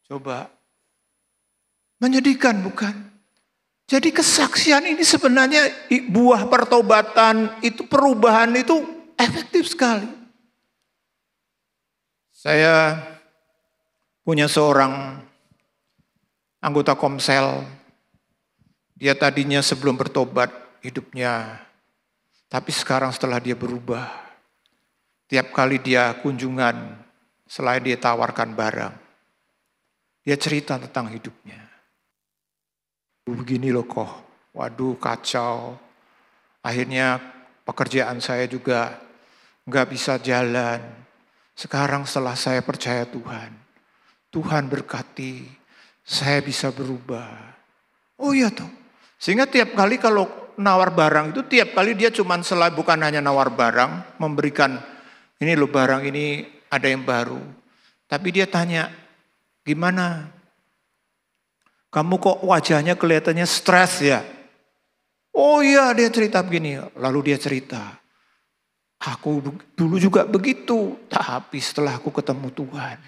Coba. Menyedihkan bukan? Jadi kesaksian ini sebenarnya buah pertobatan, itu perubahan itu efektif sekali. Saya punya seorang anggota Komsel. Dia tadinya sebelum bertobat hidupnya. Tapi sekarang setelah dia berubah. Tiap kali dia kunjungan, selain dia tawarkan barang, dia cerita tentang hidupnya. Begini loh kok, waduh kacau. Akhirnya pekerjaan saya juga nggak bisa jalan. Sekarang setelah saya percaya Tuhan, Tuhan berkati, saya bisa berubah. Oh iya toh, sehingga tiap kali kalau nawar barang itu tiap kali dia cuman bukan hanya nawar barang, memberikan ini loh barang ini ada yang baru. Tapi dia tanya, gimana? Kamu kok wajahnya kelihatannya stres ya? Oh iya dia cerita begini. Lalu dia cerita, aku dulu juga begitu. Tapi setelah aku ketemu Tuhan.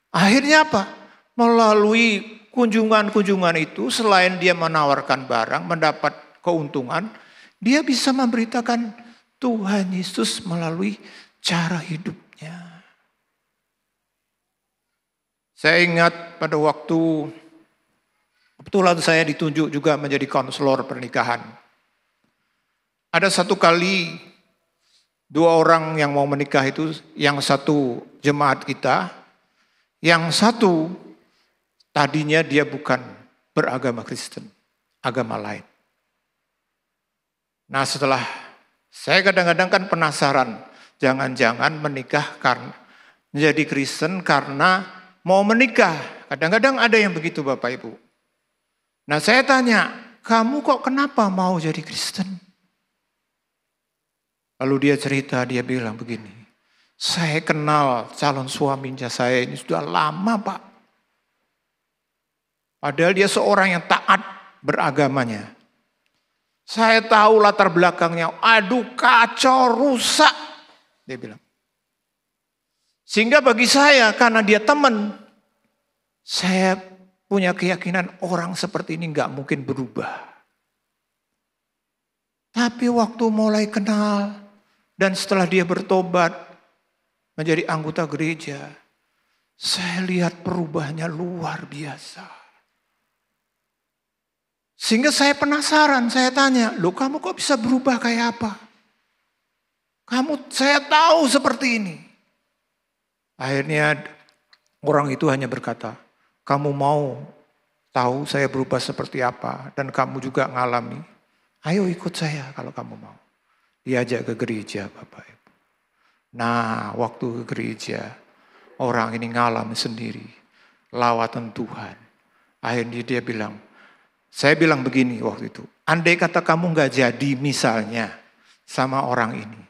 Akhirnya apa? Melalui kunjungan-kunjungan itu selain dia menawarkan barang, mendapat keuntungan. Dia bisa memberitakan Tuhan Yesus melalui cara hidupnya. Saya ingat pada waktu kebetulan saya ditunjuk juga menjadi konselor pernikahan. Ada satu kali 2 orang yang mau menikah itu, yang satu jemaat kita, yang satu tadinya dia bukan beragama Kristen, agama lain. Nah setelah saya kadang-kadang kan penasaran, jangan-jangan menikah karena menjadi Kristen karena mau menikah. Kadang-kadang ada yang begitu Bapak Ibu. Nah saya tanya, kamu kok kenapa mau jadi Kristen? Lalu dia cerita, dia bilang begini, saya kenal calon suaminya saya ini sudah lama Pak. Padahal dia seorang yang taat beragamanya. Saya tahu latar belakangnya, aduh kacau, rusak. Dia bilang. Sehingga bagi saya, karena dia teman, saya punya keyakinan orang seperti ini gak mungkin berubah. Tapi waktu mulai kenal dan setelah dia bertobat menjadi anggota gereja, saya lihat perubahannya luar biasa. Sehingga saya penasaran, saya tanya, loh kamu kok bisa berubah kayak apa? Saya tahu seperti ini. Akhirnya orang itu hanya berkata, kamu mau tahu saya berubah seperti apa dan kamu juga ngalami, ayo ikut saya kalau kamu mau. Diajak ke gereja Bapak Ibu. Nah waktu ke gereja, orang ini ngalami sendiri lawatan Tuhan. Akhirnya dia bilang, saya bilang begini waktu itu, andai kata kamu gak jadi misalnya sama orang ini,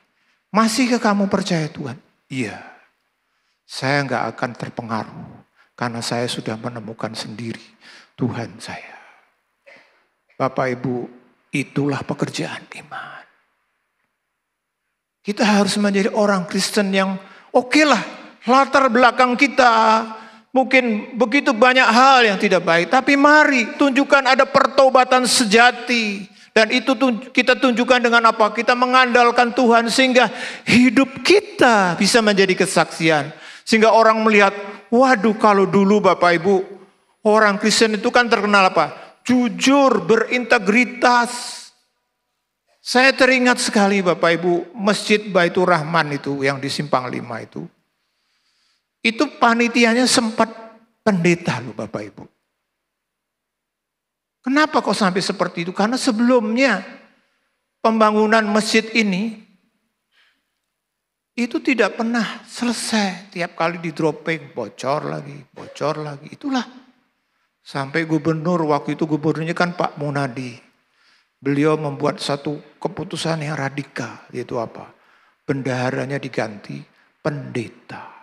masihkah kamu percaya Tuhan? Iya, saya gak akan terpengaruh. Karena saya sudah menemukan sendiri Tuhan saya. Bapak Ibu, itulah pekerjaan iman. Kita harus menjadi orang Kristen yang oke lah, latar belakang kita mungkin begitu banyak hal yang tidak baik. Tapi mari tunjukkan ada pertobatan sejati. Dan itu kita tunjukkan dengan apa? Kita mengandalkan Tuhan sehingga hidup kita bisa menjadi kesaksian. Sehingga orang melihat, waduh kalau dulu Bapak Ibu, orang Kristen itu kan terkenal apa? Jujur, berintegritas. Saya teringat sekali Bapak Ibu, Masjid Baitur Rahman itu yang di Simpang 5 itu. Itu panitianya sempat pendeta loh Bapak Ibu. Kenapa kok sampai seperti itu? Karena sebelumnya pembangunan masjid ini itu tidak pernah selesai. Tiap kali di dropping bocor lagi. Itulah sampai gubernur, waktu itu gubernurnya kan Pak Munadi. Beliau membuat satu keputusan yang radikal. Yaitu apa? Bendaharanya diganti pendeta.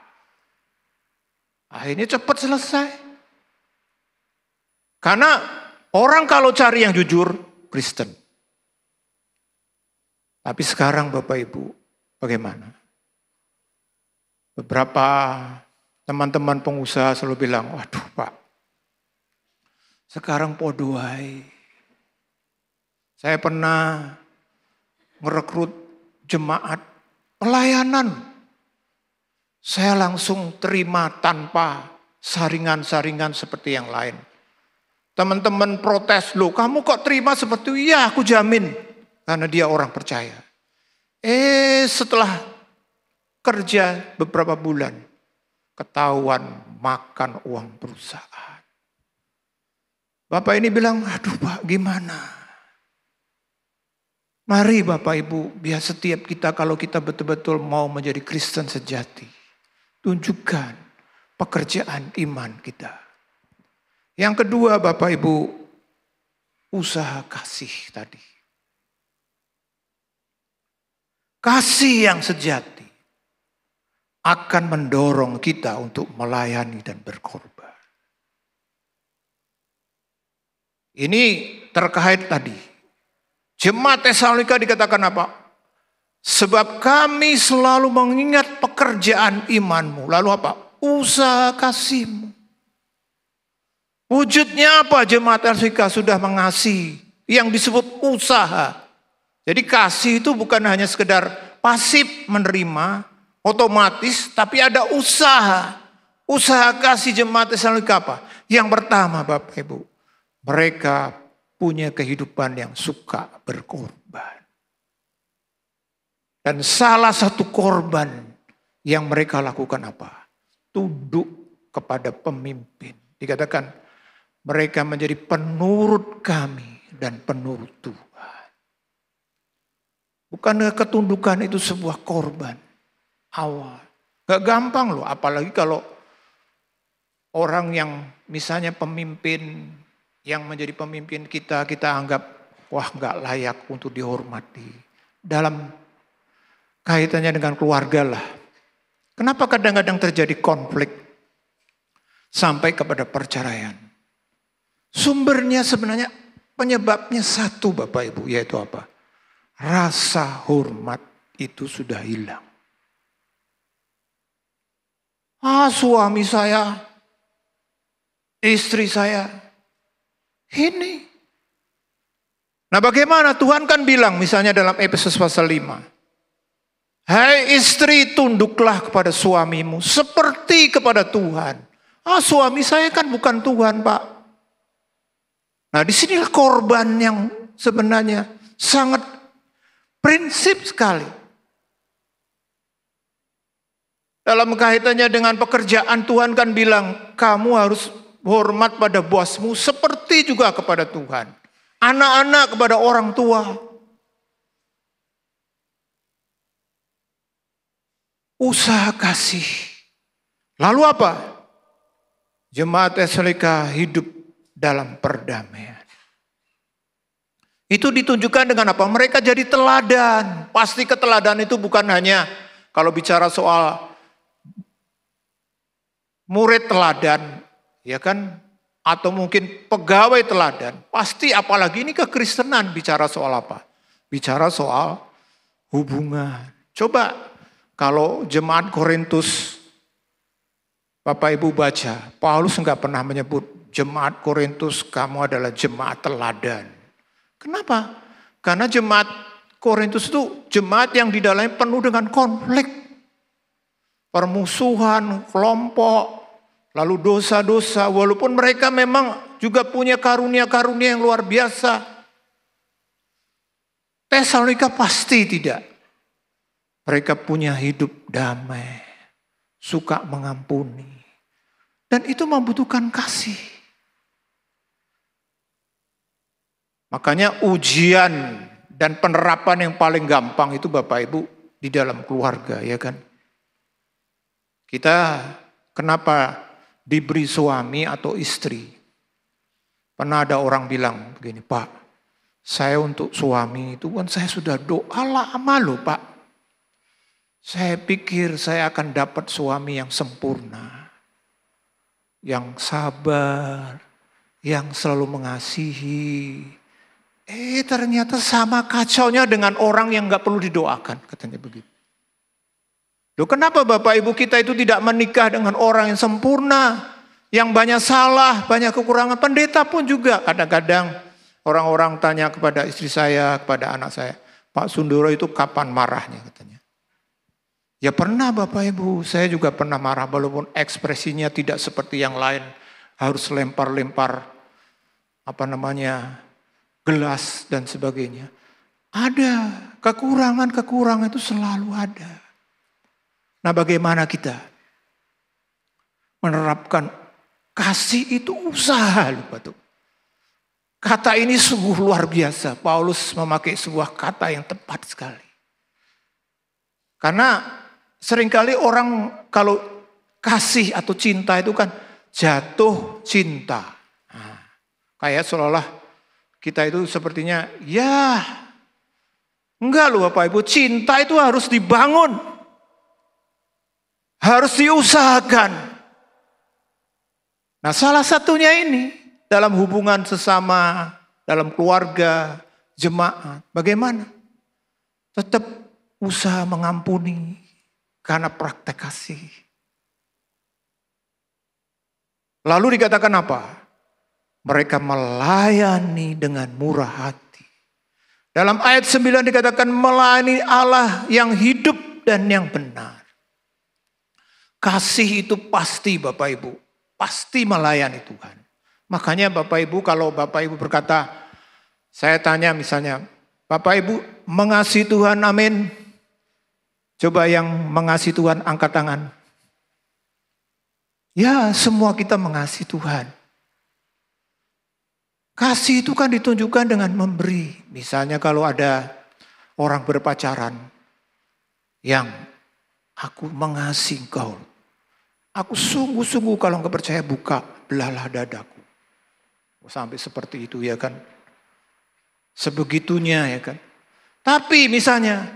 Akhirnya cepat selesai. Karena orang kalau cari yang jujur, Kristen. Tapi sekarang Bapak Ibu, bagaimana? Beberapa teman-teman pengusaha selalu bilang, waduh Pak, sekarang podoai. Saya pernah merekrut jemaat pelayanan. Saya langsung terima tanpa saringan-saringan seperti yang lain. Teman-teman protes, loh kamu kok terima seperti itu? Iya aku jamin. Karena dia orang percaya. Setelah kerja beberapa bulan, ketahuan makan uang perusahaan. Bapak ini bilang, aduh Pak gimana? Mari Bapak Ibu, biar setiap kita kalau kita betul-betul mau menjadi Kristen sejati. Tunjukkan pekerjaan iman kita. Yang kedua Bapak Ibu, usaha kasih tadi. Kasih yang sejati akan mendorong kita untuk melayani dan berkorban. Ini terkait tadi. Jemaat Tesalonika dikatakan apa? Sebab kami selalu mengingat pekerjaan imanmu. Lalu apa? Usaha kasihmu. Wujudnya apa? Jemaat Tesalonika sudah mengasihi. Yang disebut usaha. Jadi kasih itu bukan hanya sekedar pasif menerima, otomatis, tapi ada usaha. Usaha kasih jemaat Tesalonika apa? Yang pertama Bapak Ibu, mereka punya kehidupan yang suka berkorban. Dan salah satu korban yang mereka lakukan apa? Tunduk kepada pemimpin. Dikatakan mereka menjadi penurut kami dan penurut Tuhan. Bukankah ketundukan itu sebuah korban awal? Gak gampang loh, apalagi kalau orang yang misalnya pemimpin, yang menjadi pemimpin kita anggap wah gak layak untuk dihormati. Dalam kaitannya dengan keluarga lah. Kenapa kadang-kadang terjadi konflik sampai kepada perceraian? Sumbernya sebenarnya penyebabnya satu Bapak Ibu, yaitu apa? Rasa hormat itu sudah hilang. Suami saya, istri saya, ini. Nah bagaimana? Tuhan kan bilang misalnya dalam Efesus pasal 5. Hai istri tunduklah kepada suamimu seperti kepada Tuhan. Suami saya kan bukan Tuhan Pak. Nah disinilah korban yang sebenarnya sangat prinsip sekali. Dalam kaitannya dengan pekerjaan Tuhan kan bilang kamu harus hormat pada bosmu seperti juga kepada Tuhan. Anak-anak kepada orang tua. Usaha kasih. Lalu apa? Jemaat Tesalonika hidup dalam perdamaian. Itu ditunjukkan dengan apa? Mereka jadi teladan. Pasti keteladanan itu bukan hanya kalau bicara soal murid teladan. Ya kan, atau mungkin pegawai teladan. Pasti apalagi ini kekristenan bicara soal apa? Bicara soal hubungan. Coba kalau jemaat Korintus, Bapak Ibu baca, Paulus enggak pernah menyebut jemaat Korintus kamu adalah jemaat teladan. Kenapa? Karena jemaat Korintus itu jemaat yang di dalamnya penuh dengan konflik. Permusuhan, kelompok, lalu dosa-dosa. Walaupun mereka memang juga punya karunia-karunia yang luar biasa. Tesalonika pasti tidak. Mereka punya hidup damai, suka mengampuni. Dan itu membutuhkan kasih. Makanya ujian dan penerapan yang paling gampang itu Bapak Ibu di dalam keluarga, ya kan? Kita kenapa diberi suami atau istri? Pernah ada orang bilang begini, Pak, saya untuk suami itu kan saya sudah doa lama loh Pak. Saya pikir saya akan dapat suami yang sempurna, yang sabar, yang selalu mengasihi. Ternyata sama kacaunya dengan orang yang gak perlu didoakan, katanya begitu. Loh, kenapa Bapak Ibu kita itu tidak menikah dengan orang yang sempurna, yang banyak salah, banyak kekurangan? Pendeta pun juga kadang-kadang orang-orang tanya kepada istri saya, kepada anak saya, Pak Sundoro itu kapan marahnya, katanya. Ya pernah Bapak Ibu, saya juga pernah marah walaupun ekspresinya tidak seperti yang lain, harus lempar-lempar gelas dan sebagainya. Ada kekurangan-kekurangan itu selalu ada. Nah, bagaimana kita menerapkan kasih itu usaha lupa tuh. Kata ini sungguh luar biasa. Paulus memakai sebuah kata yang tepat sekali. Karena seringkali orang kalau kasih atau cinta itu kan jatuh cinta. Nah, kayak seolah kita itu sepertinya, ya enggak loh Bapak Ibu, cinta itu harus dibangun. Harus diusahakan. Nah salah satunya ini, dalam hubungan sesama, dalam keluarga, jemaat. Bagaimana? Tetap usaha mengampuni karena praktek kasih. Lalu dikatakan apa? Mereka melayani dengan murah hati. Dalam ayat 9 dikatakan melayani Allah yang hidup dan yang benar. Kasih itu pasti Bapak Ibu. Pasti melayani Tuhan. Makanya Bapak Ibu kalau Bapak Ibu berkata, saya tanya misalnya, Bapak Ibu mengasihi Tuhan, amin. Coba yang mengasihi Tuhan angkat tangan. Ya semua kita mengasihi Tuhan. Kasih itu kan ditunjukkan dengan memberi. Misalnya kalau ada orang berpacaran yang aku mengasihi engkau. Aku sungguh-sungguh kalau enggak percaya buka, belalah dadaku. Sampai seperti itu ya kan. Sebegitunya ya kan. Tapi misalnya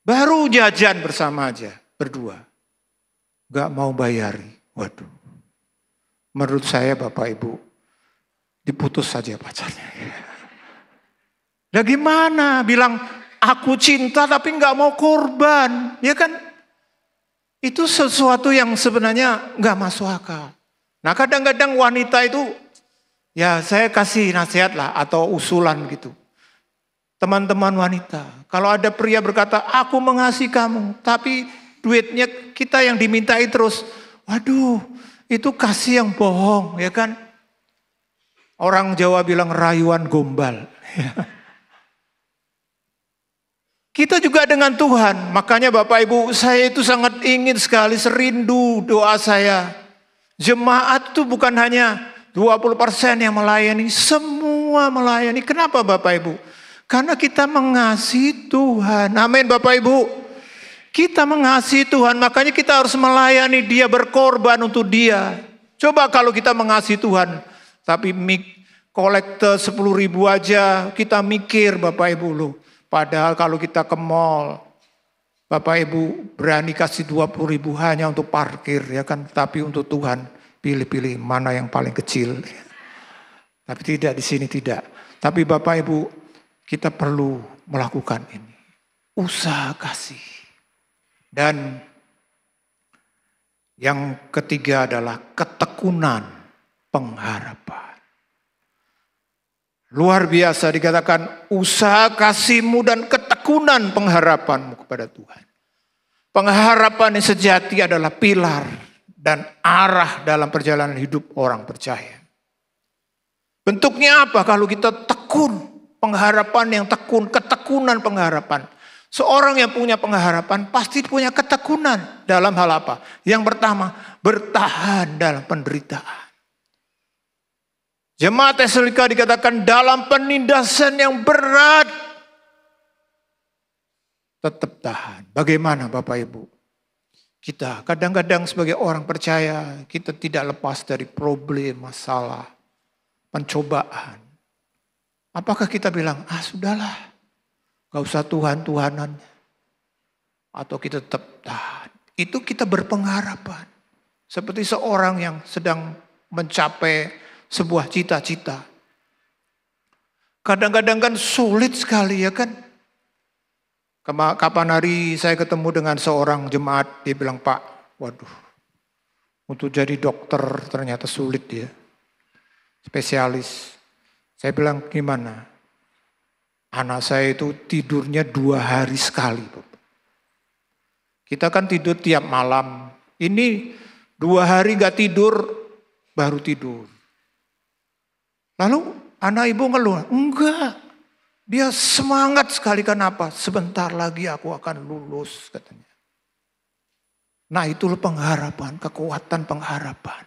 baru jajan bersama aja berdua. Enggak mau bayari. Waduh. Menurut saya Bapak Ibu diputus saja pacarnya. Nah gimana? Bilang aku cinta tapi nggak mau korban, ya kan? Itu sesuatu yang sebenarnya nggak masuk akal. Nah kadang-kadang wanita itu, ya saya kasih nasihat lah atau usulan gitu. Teman-teman wanita, kalau ada pria berkata aku mengasihi kamu, tapi duitnya kita yang dimintai terus, waduh itu kasih yang bohong, ya kan? Orang Jawa bilang rayuan gombal. Kita juga dengan Tuhan. Makanya Bapak Ibu saya itu sangat ingin sekali serindu doa saya. Jemaat itu bukan hanya 20% yang melayani. Semua melayani. Kenapa Bapak Ibu? Karena kita mengasihi Tuhan. Amin Bapak Ibu. Kita mengasihi Tuhan. Makanya kita harus melayani dia, berkorban untuk dia. Coba kalau kita mengasihi Tuhan. Tapi kolekte 10.000 aja kita mikir Bapak Ibu loh. Padahal kalau kita ke mall, Bapak Ibu berani kasih 20.000 hanya untuk parkir ya kan. Tapi untuk Tuhan pilih-pilih mana yang paling kecil. Tapi tidak di sini tidak. Tapi Bapak Ibu kita perlu melakukan ini. Usaha kasih. Dan yang ketiga adalah ketekunan pengharapan. Luar biasa dikatakan usaha kasihmu dan ketekunan pengharapanmu kepada Tuhan. Pengharapan yang sejati adalah pilar dan arah dalam perjalanan hidup orang percaya. Bentuknya apa kalau kita tekun? Pengharapan yang tekun, ketekunan pengharapan. Seorang yang punya pengharapan pasti punya ketekunan dalam hal apa? Yang pertama, bertahan dalam penderitaan. Jemaat Tesalonika dikatakan dalam penindasan yang berat tetap tahan. Bagaimana Bapak Ibu? Kita kadang-kadang sebagai orang percaya kita tidak lepas dari problem, masalah, pencobaan. Apakah kita bilang, sudahlah, gak usah Tuhan-Tuhanan. Atau kita tetap tahan. Itu kita berpengharapan. Seperti seorang yang sedang mencapai sebuah cita-cita. Kadang-kadang kan sulit sekali ya kan. Kapan hari saya ketemu dengan seorang jemaat, dia bilang, Pak, waduh, untuk jadi dokter ternyata sulit ya. Spesialis. Saya bilang, gimana? Anak saya itu tidurnya 2 hari sekali. Kita kan tidur tiap malam. Ini 2 hari gak tidur, baru tidur. Lalu anak ibu ngeluh, enggak. Dia semangat sekali, kenapa? Sebentar lagi aku akan lulus katanya. Nah itulah pengharapan, kekuatan pengharapan.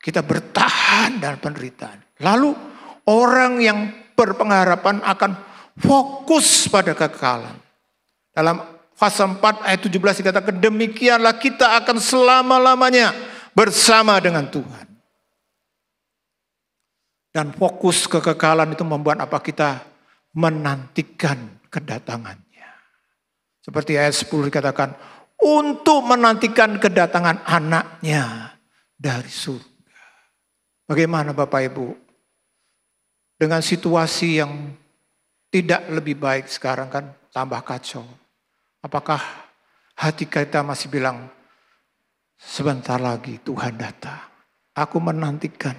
Kita bertahan dalam penderitaan. Lalu orang yang berpengharapan akan fokus pada kekekalan. Dalam fase 4 ayat 17 dikatakan, demikianlah kita akan selama-lamanya bersama dengan Tuhan. Dan fokus kekekalan itu membuat apa? Kita menantikan kedatangannya. Seperti ayat 10 dikatakan, untuk menantikan kedatangan anaknya dari surga. Bagaimana Bapak Ibu? Dengan situasi yang tidak lebih baik sekarang kan tambah kacau. Apakah hati kita masih bilang, sebentar lagi Tuhan datang. Aku menantikan.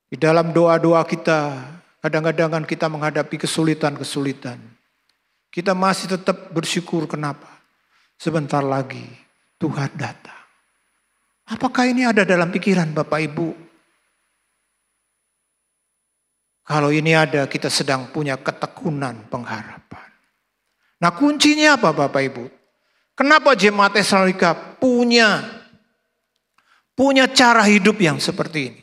Di dalam doa-doa kita, kadang-kadang kita menghadapi kesulitan-kesulitan. Kita masih tetap bersyukur, kenapa? Sebentar lagi Tuhan datang. Apakah ini ada dalam pikiran Bapak Ibu? Kalau ini ada, kita sedang punya ketekunan pengharapan. Nah kuncinya apa Bapak Ibu? Kenapa jemaat Tesalonika punya cara hidup yang seperti ini?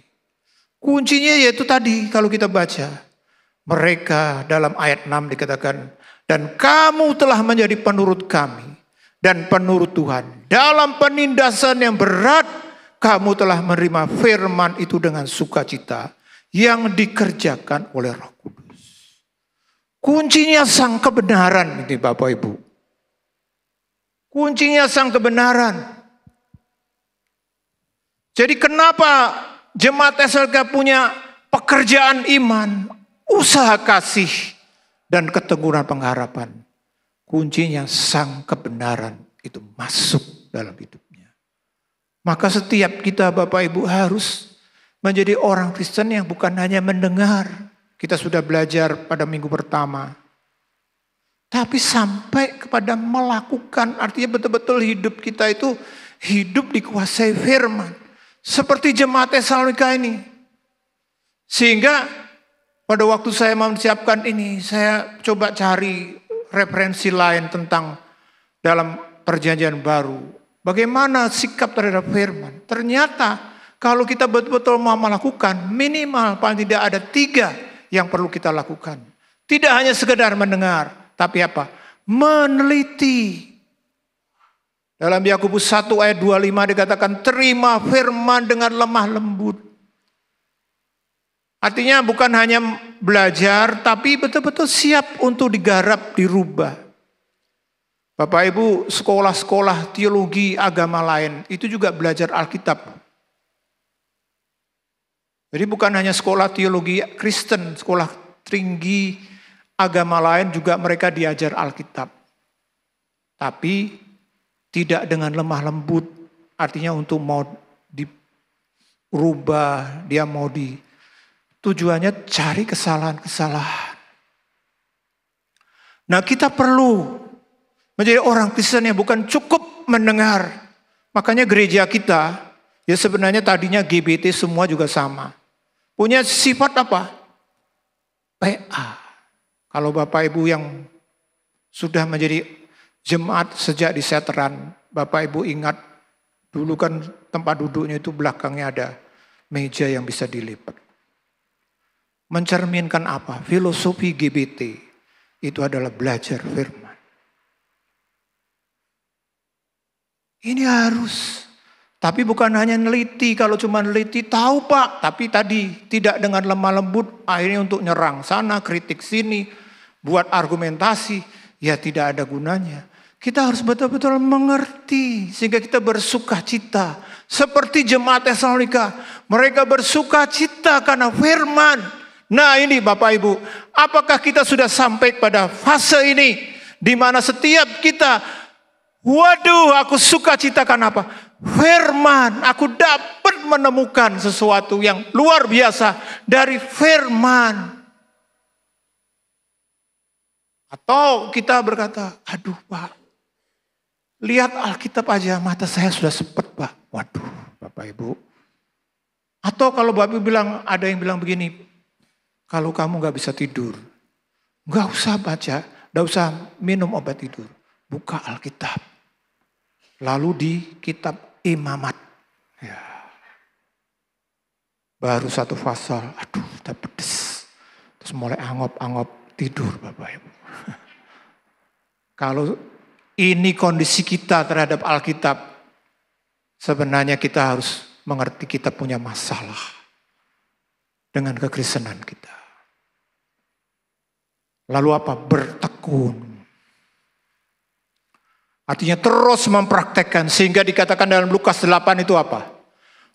Kuncinya yaitu tadi kalau kita baca. Mereka dalam ayat 6 dikatakan, dan kamu telah menjadi penurut kami dan penurut Tuhan. Dalam penindasan yang berat, kamu telah menerima firman itu dengan sukacita yang dikerjakan oleh Roh Kudus. Kuncinya sang kebenaran ini Bapak Ibu. Kuncinya sang kebenaran. Jadi kenapa jemaat Tesalonika punya pekerjaan iman, usaha kasih, dan keteguhan pengharapan? Kuncinya sang kebenaran itu masuk dalam hidupnya. Maka setiap kita Bapak Ibu harus menjadi orang Kristen yang bukan hanya mendengar. Kita sudah belajar pada minggu pertama. Tapi sampai kepada melakukan, artinya betul-betul hidup kita itu hidup dikuasai firman. Seperti jemaat Tesalonika ini. Sehingga pada waktu saya mempersiapkan ini, saya coba cari referensi lain tentang dalam perjanjian baru. Bagaimana sikap terhadap firman. Ternyata kalau kita betul-betul mau melakukan, minimal paling tidak ada 3 yang perlu kita lakukan. Tidak hanya sekedar mendengar, tapi apa? Meneliti. Dalam Yakobus 1 ayat 25 dikatakan, terima firman dengan lemah lembut. Artinya bukan hanya belajar, tapi betul-betul siap untuk digarap, dirubah. Bapak Ibu, sekolah-sekolah teologi agama lain, itu juga belajar Alkitab. Jadi bukan hanya sekolah teologi Kristen, sekolah tinggi agama lain juga mereka diajar Alkitab. Tapi tidak dengan lemah lembut, artinya untuk mau dirubah, dia mau tujuannya cari kesalahan-kesalahan. Nah, kita perlu menjadi orang Kristen yang bukan cukup mendengar. Makanya gereja kita, ya sebenarnya tadinya GBT semua juga sama. Punya sifat apa? PA. Kalau Bapak Ibu yang sudah menjadi jemaat sejak di Seteran, Bapak Ibu ingat dulu kan tempat duduknya itu belakangnya ada meja yang bisa dilipat. Mencerminkan apa? Filosofi GBT. Itu adalah belajar firman. Ini harus. Tapi bukan hanya neliti. Kalau cuma neliti tahu Pak. Tapi tadi tidak dengan lemah lembut. Akhirnya untuk nyerang sana, kritik sini. Buat argumentasi. Ya tidak ada gunanya. Kita harus betul-betul mengerti. Sehingga kita bersuka cita. Seperti jemaat Tesalonika. Mereka bersuka cita karena firman. Nah ini Bapak Ibu, apakah kita sudah sampai pada fase ini di mana setiap kita, waduh aku suka citakan apa? Firman, aku dapat menemukan sesuatu yang luar biasa dari firman. Atau kita berkata, aduh Pak, lihat Alkitab aja mata saya sudah sempet Pak. Waduh Bapak Ibu. Atau kalau Bapak Ibu bilang, ada yang bilang begini, kalau kamu gak bisa tidur, gak usah baca, gak usah minum obat tidur. Buka Alkitab. Lalu di kitab Imamat. Ya. Baru satu pasal, aduh udah pedes. Terus mulai angop-angop tidur Bapak Ibu. Kalau ini kondisi kita terhadap Alkitab, sebenarnya kita harus mengerti kita punya masalah dengan kekristenan kita. Lalu apa? Bertekun. Artinya terus mempraktekkan. Sehingga dikatakan dalam Lukas 8 itu apa?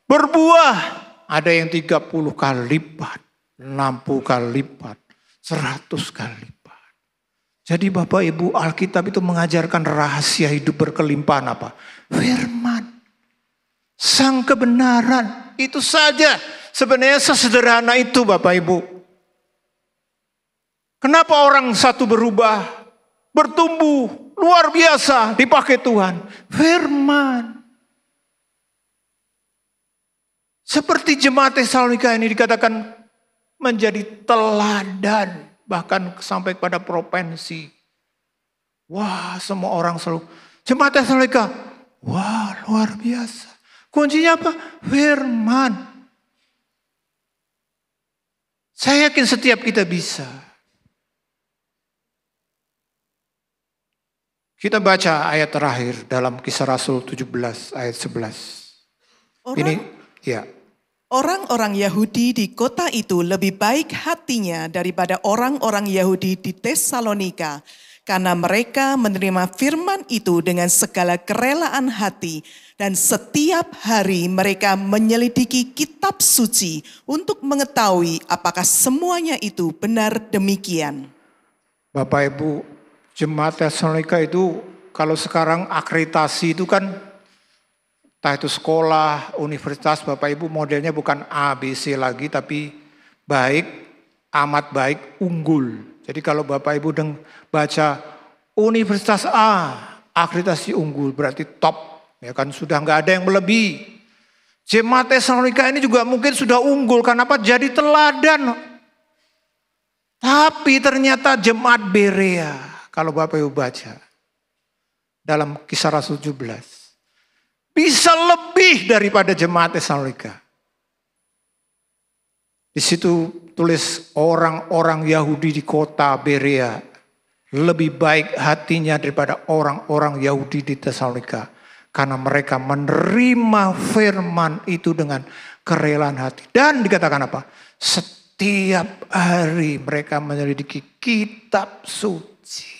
Berbuah. Ada yang 30 kali lipat. 60 kali lipat. 100 kali lipat. Jadi Bapak Ibu, Alkitab itu mengajarkan rahasia hidup berkelimpahan apa? Firman. Sang kebenaran. Itu saja. Sebenarnya sesederhana itu Bapak Ibu. Kenapa orang satu berubah, bertumbuh, luar biasa dipakai Tuhan? Firman. Seperti jemaat Tesalonika ini dikatakan menjadi teladan. Bahkan sampai kepada provinsi. Wah semua orang selalu, jemaat Tesalonika, wah luar biasa. Kuncinya apa? Firman. Saya yakin setiap kita bisa. Kita baca ayat terakhir dalam Kisah Rasul 17 ayat 11. Ini ya. Orang-orang Yahudi di kota itu lebih baik hatinya daripada orang-orang Yahudi di Tesalonika. Karena mereka menerima firman itu dengan segala kerelaan hati. Dan setiap hari mereka menyelidiki kitab suci untuk mengetahui apakah semuanya itu benar demikian. Bapak Ibu, jemaat Tesalonika itu kalau sekarang akreditasi itu kan entah itu sekolah, universitas, Bapak Ibu modelnya bukan A, B, C lagi tapi baik, amat baik, unggul. Jadi kalau Bapak Ibu baca Universitas A, akreditasi unggul berarti top. Ya kan sudah nggak ada yang melebihi. Jemaat Tesalonika ini juga mungkin sudah unggul karena apa? Jadi teladan. Tapi ternyata jemaat Berea, kalau Bapak Ibu baca dalam Kisah Rasul 17, bisa lebih daripada jemaat Tesalonika. Di situ tulis orang-orang Yahudi di kota Berea lebih baik hatinya daripada orang-orang Yahudi di Tesalonika. Karena mereka menerima firman itu dengan kerelaan hati. Dan dikatakan apa? Setiap hari mereka menyelidiki kitab suci.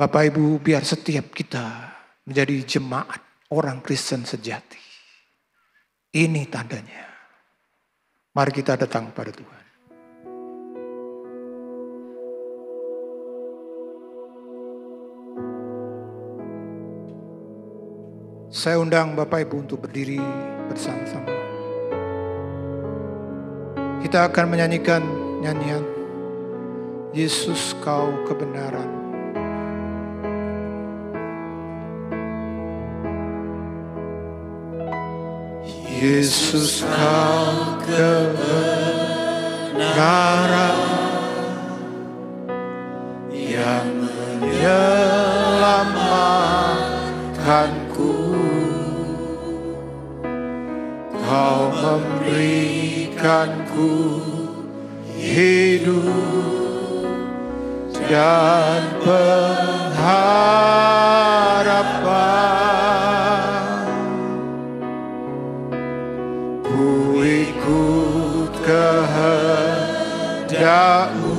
Bapak Ibu, biar setiap kita menjadi jemaat orang Kristen sejati. Ini tandanya. Mari kita datang pada Tuhan. Saya undang Bapak Ibu untuk berdiri bersama-sama. kita akan menyanyikan nyanyian Yesus Kau Kebenaran. Yesus Kau kebenaran yang menyelamatkanku. Kau memberikanku hidup dan pengharapan. Ku ikut kehendak-Mu,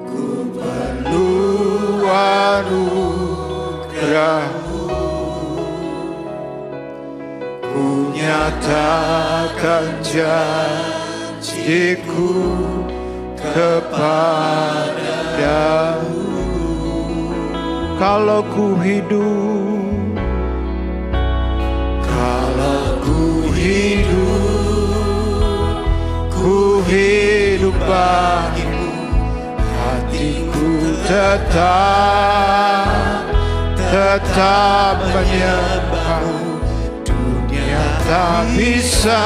ku perlu anugerah-Mu. Ku nyatakan janjiku kepadamu. Kalau ku hidup bagimu, hatiku tetap menyembahmu. Dunia tak bisa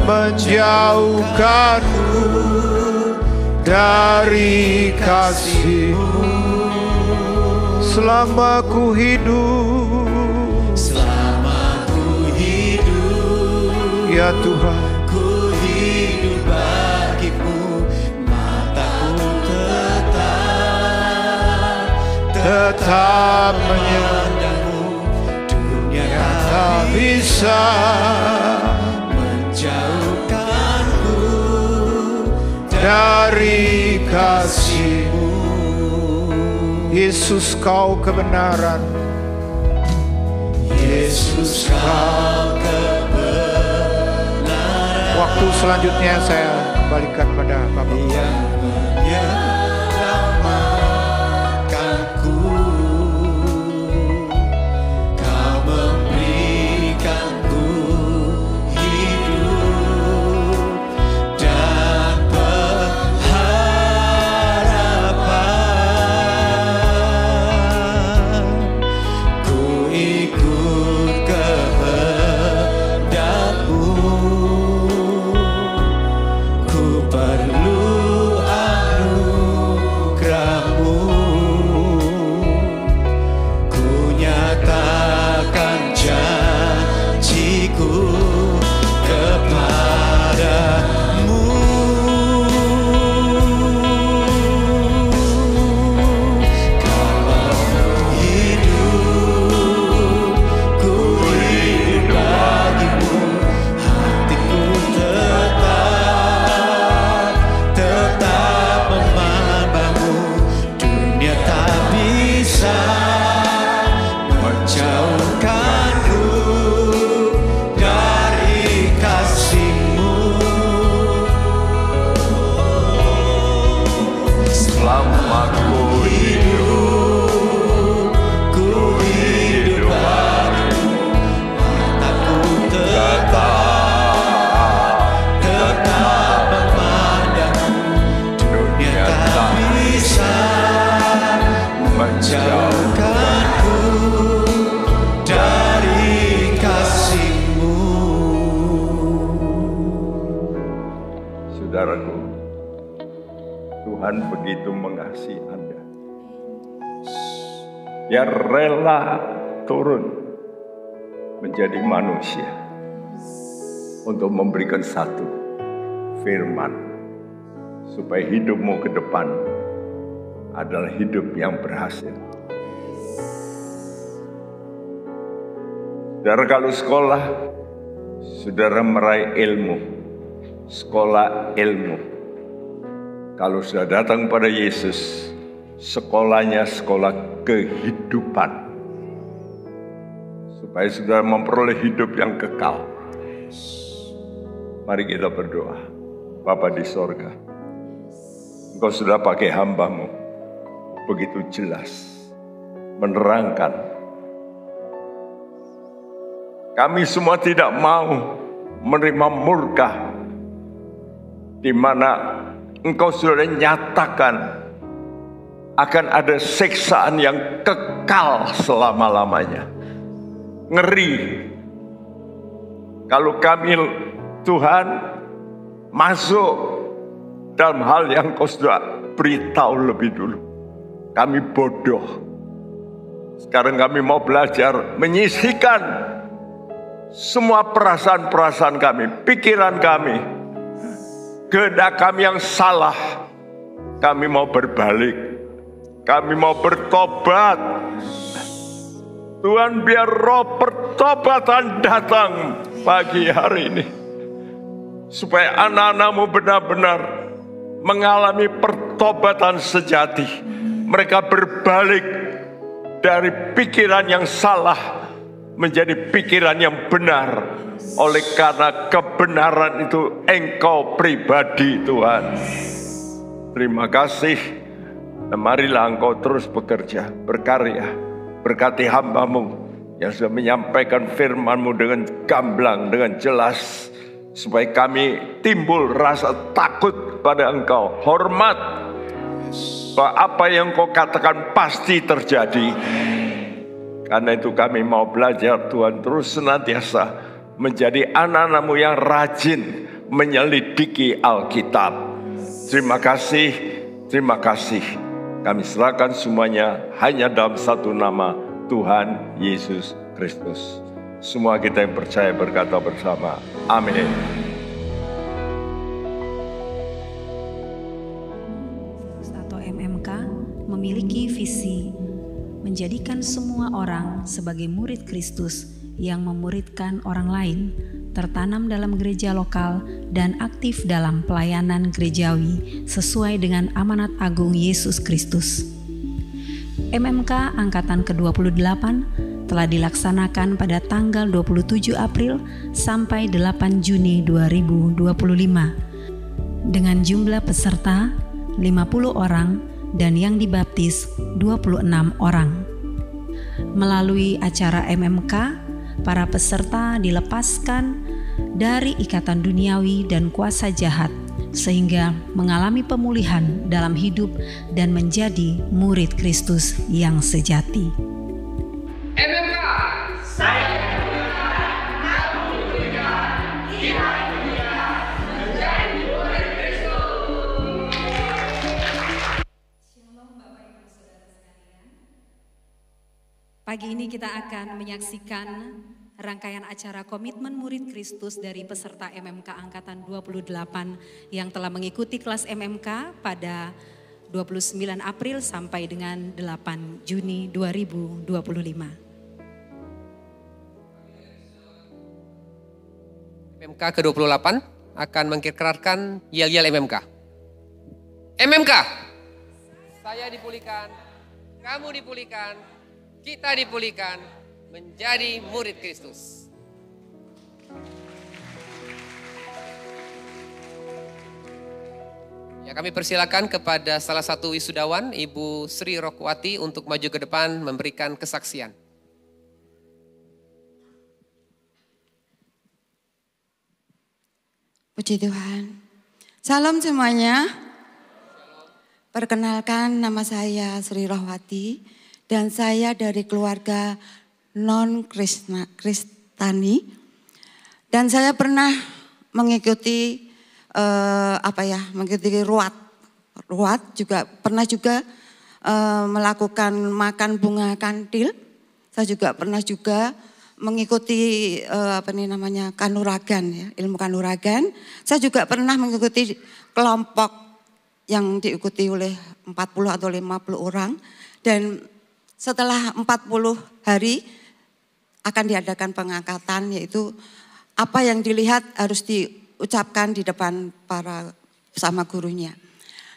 menjauhkanku dari kasih-Mu. Selama ku hidup, ya Tuhan, ku hidup bagimu. Mataku tetap menyembahmu. Dunia tak bisa menjauhkanku dari kasih-Mu. Yesus Kau kebenaran. Yesus Kau kebenaran. Waktu selanjutnya saya kembalikan pada Bapak. Yang menyelamatkanku. Kau memberikanku hidup dan pengharapan. Ku ikut kehendak-Mu, ku perlu anugerah-Mu. Ku nyatakan janjiku kepadamu. Kalau hidup, ku hidup bagimu. Hatiku tetap memandangmu. Dunia tak bisa menjauhkanku dari kasih-Mu. Selama ku hidup bagimu. Mataku tetap memandangmu. Dunia tak bisa menjauhkanku dari kasih-Mu. Saudaraku, Tuhan begitu mengasihi Anda. Dia rela turun menjadi manusia untuk memberikan satu firman, supaya hidupmu ke depan adalah hidup yang berhasil. Saudara, kalau sekolah, saudara meraih ilmu, sekolah ilmu. Kalau sudah datang pada Yesus, sekolahnya sekolah kehidupan, supaya saudara memperoleh hidup yang kekal. Mari kita berdoa. Bapa di sorga, Engkau sudah pakai hamba-Mu begitu jelas menerangkan. Kami semua tidak mau menerima murka, di mana Engkau sudah nyatakan akan ada siksaan yang kekal selama-lamanya. Ngeri kalau kami, Tuhan, masuk dalam hal yang Kau sudah beritahu lebih dulu. Kami bodoh. Sekarang kami mau belajar menyisihkan semua perasaan-perasaan kami, pikiran kami, kehendak kami yang salah. Kami mau berbalik, kami mau bertobat. Tuhan, biar roh pertobatan datang pagi hari ini, supaya anak-anak-Mu benar-benar mengalami pertobatan sejati. Mereka berbalik dari pikiran yang salah menjadi pikiran yang benar, oleh karena kebenaran itu Engkau pribadi, Tuhan. Terima kasih. Dan marilah Engkau terus bekerja, berkarya. Berkati hamba-Mu yang sudah menyampaikan firman-Mu dengan gamblang, dengan jelas, supaya kami timbul rasa takut pada Engkau, hormat, bahwa apa yang Kau katakan pasti terjadi. Karena itu kami mau belajar, Tuhan, terus senantiasa menjadi anak-anak-Mu yang rajin menyelidiki Alkitab. Terima kasih, terima kasih. Kami serahkan semuanya hanya dalam satu nama, Tuhan Yesus Kristus. Semua kita yang percaya berkata bersama, amin. Atau MMK memiliki visi menjadikan semua orang sebagai murid Kristus yang memuridkan orang lain, tertanam dalam gereja lokal dan aktif dalam pelayanan gerejawi sesuai dengan amanat agung Yesus Kristus. MMK Angkatan ke-28 telah dilaksanakan pada tanggal 27 April sampai 8 Juni 2025 dengan jumlah peserta 50 orang dan yang dibaptis 26 orang. Melalui acara MMK, para peserta dilepaskan dari ikatan duniawi dan kuasa jahat sehingga mengalami pemulihan dalam hidup dan menjadi murid Kristus yang sejati. MMK, saya Pagi ini kita akan menyaksikan rangkaian acara komitmen murid Kristus dari peserta MMK Angkatan 28 yang telah mengikuti kelas MMK pada 29 April sampai dengan 8 Juni 2025. MMK ke-28 akan mengikrarkan yel-yel MMK. MMK, saya dipulihkan, kamu dipulihkan, kita dipulihkan menjadi murid Kristus. Ya, kami persilakan kepada salah satu wisudawan, Ibu Sri Rokwati, untuk maju ke depan memberikan kesaksian. Puji Tuhan. Salam semuanya. Perkenalkan, nama saya Sri Rohwati dan saya dari keluarga non-Kristani. Dan saya pernah mengikuti mengikuti ruat juga pernah juga melakukan makan bunga kantil. Saya juga pernah juga mengikuti kanuragan, ya, ilmu kanuragan. Saya juga pernah mengikuti kelompok yang diikuti oleh 40 atau 50 orang. Dan setelah 40 hari akan diadakan pengangkatan, yaitu apa yang dilihat harus diucapkan di depan para sama gurunya.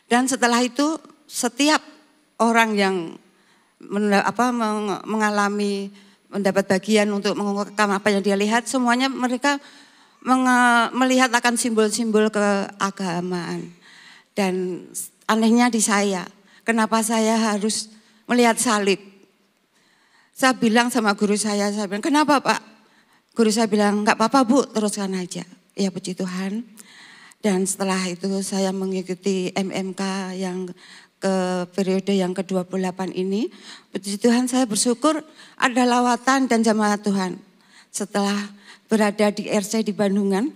Dan setelah itu setiap orang yang mendapat bagian untuk mengungkapkan apa yang dia lihat, semuanya mereka melihat akan simbol-simbol keagamaan. Dan anehnya di saya, kenapa saya harus melihat salib? Saya bilang sama guru saya bilang, kenapa Pak? Guru saya bilang, enggak apa-apa Bu, teruskan aja. Ya puji Tuhan. Dan setelah itu saya mengikuti MMK yang ke periode yang ke-28 ini. Puji Tuhan, saya bersyukur ada lawatan dan jamaah Tuhan. Setelah berada di RC di Bandungan,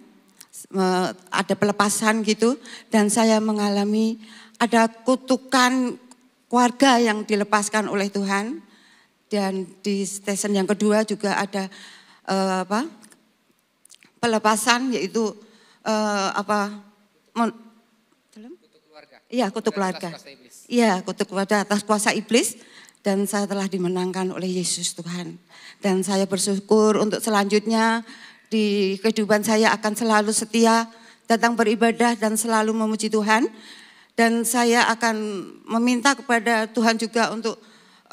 ada pelepasan gitu. Dan saya mengalami ada kutukan keluarga yang dilepaskan oleh Tuhan. Dan di stesen yang kedua juga ada pelepasan, yaitu Kutuk keluarga. Iya, kutuk keluarga. Atas kuasa iblis. Iya, kutuk keluarga atas kuasa iblis, dan saya telah dimenangkan oleh Yesus Tuhan. Dan saya bersyukur untuk selanjutnya di kehidupan saya akan selalu setia datang beribadah dan selalu memuji Tuhan. Dan saya akan meminta kepada Tuhan juga untuk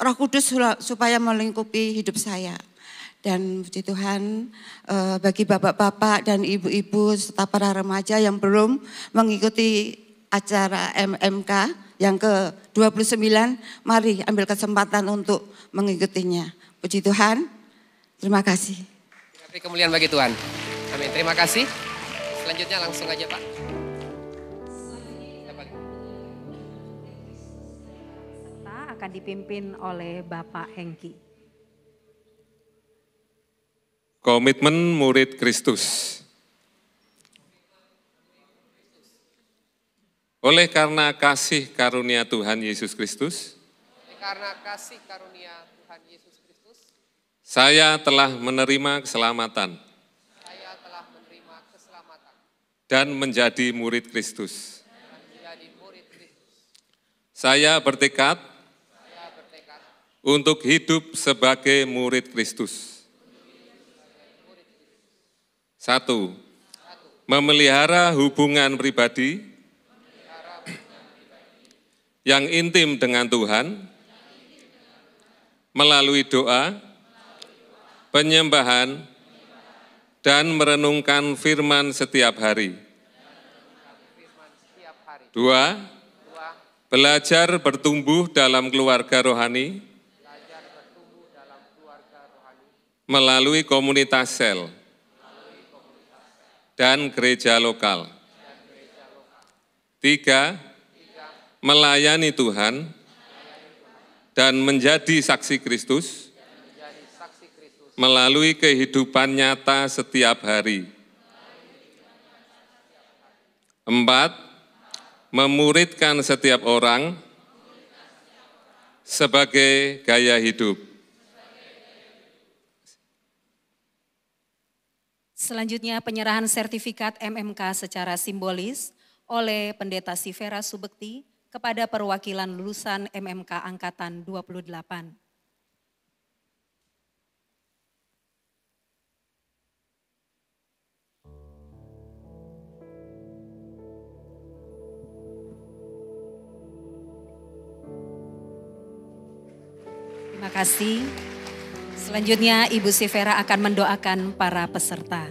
Roh Kudus supaya melingkupi hidup saya. Dan puji Tuhan, bagi bapak-bapak dan ibu-ibu serta para remaja yang belum mengikuti acara MMK yang ke-29, mari ambil kesempatan untuk mengikutinya. Puji Tuhan, terima kasih. Beri kemuliaan bagi Tuhan. Amin. Terima kasih. Selanjutnya langsung aja Pak. Serta akan dipimpin oleh Bapak Hengki. Komitmen murid Kristus. Oleh karena kasih karunia Tuhan Yesus Kristus, saya telah menerima keselamatan dan menjadi murid Kristus. Saya bertekad untuk hidup sebagai murid Kristus. 1. Memelihara hubungan pribadi yang intim dengan Tuhan melalui doa, penyembahan, dan merenungkan firman setiap hari. 2. Belajar bertumbuh dalam keluarga rohani melalui komunitas sel dan gereja lokal. 3. Melayani Tuhan dan menjadi saksi Kristus melalui kehidupan nyata setiap hari. 4. Memuridkan setiap orang sebagai gaya hidup. Selanjutnya penyerahan sertifikat MMK secara simbolis oleh Pendeta Sivera Subekti kepada perwakilan lulusan MMK Angkatan 28. Terima kasih. Selanjutnya Ibu Sivera akan mendoakan para peserta.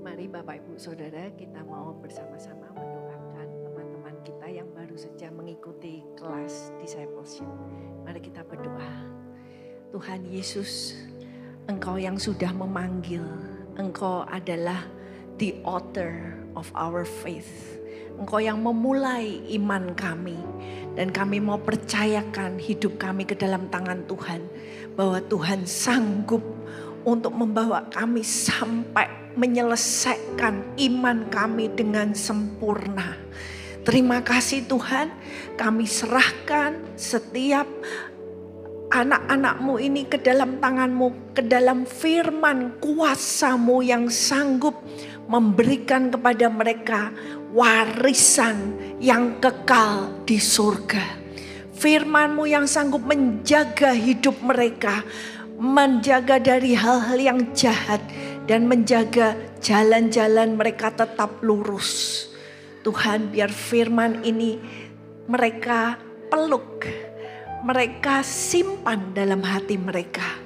Mari Bapak Ibu Saudara, kita mau bersama-sama mendoakan teman-teman kita yang baru saja mengikuti kelas discipleship. Mari kita berdoa. Tuhan Yesus, Engkau yang sudah memanggil, Engkau adalah the author of our faith. Engkau yang memulai iman kami, dan kami mau percayakan hidup kami ke dalam tangan Tuhan, bahwa Tuhan sanggup untuk membawa kami sampai menyelesaikan iman kami dengan sempurna. Terima kasih Tuhan, kami serahkan setiap anak-anak-Mu ini ke dalam tangan-Mu, ke dalam firman kuasa-Mu yang sanggup memberikan kepada mereka warisan yang kekal di surga. Firman-Mu yang sanggup menjaga hidup mereka, menjaga dari hal-hal yang jahat, dan menjaga jalan-jalan mereka tetap lurus. Tuhan, biar firman ini mereka peluk, mereka simpan dalam hati mereka,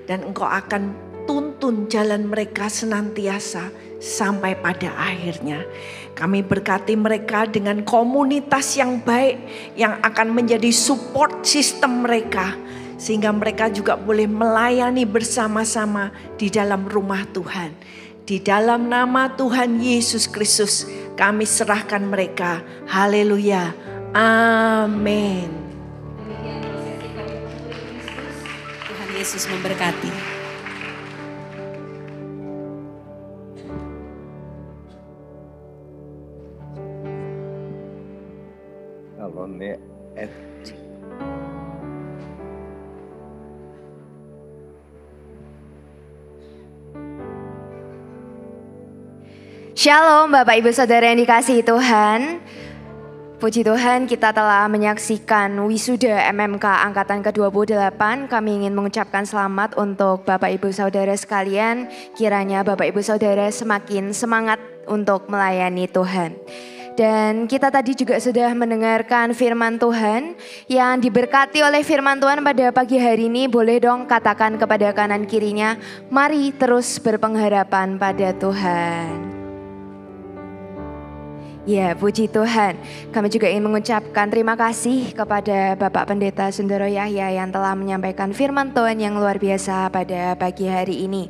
dan Engkau akan tuntun jalan mereka senantiasa sampai pada akhirnya. Kami berkati mereka dengan komunitas yang baik yang akan menjadi support system mereka sehingga mereka juga boleh melayani bersama-sama di dalam rumah Tuhan. Di dalam nama Tuhan Yesus Kristus kami serahkan mereka. Haleluya. Amin. Tuhan Yesus memberkati. Shalom Bapak Ibu Saudara yang dikasihi Tuhan. Puji Tuhan kita telah menyaksikan wisuda MMK Angkatan ke-28. Kami ingin mengucapkan selamat untuk Bapak Ibu Saudara sekalian. Kiranya Bapak Ibu Saudara semakin semangat untuk melayani Tuhan. Dan kita tadi juga sudah mendengarkan firman Tuhan. Yang diberkati oleh firman Tuhan pada pagi hari ini, boleh dong katakan kepada kanan kirinya, mari terus berpengharapan pada Tuhan. Ya, puji Tuhan. Kami juga ingin mengucapkan terima kasih kepada Bapak Pendeta Sundoro Yahya yang telah menyampaikan firman Tuhan yang luar biasa pada pagi hari ini.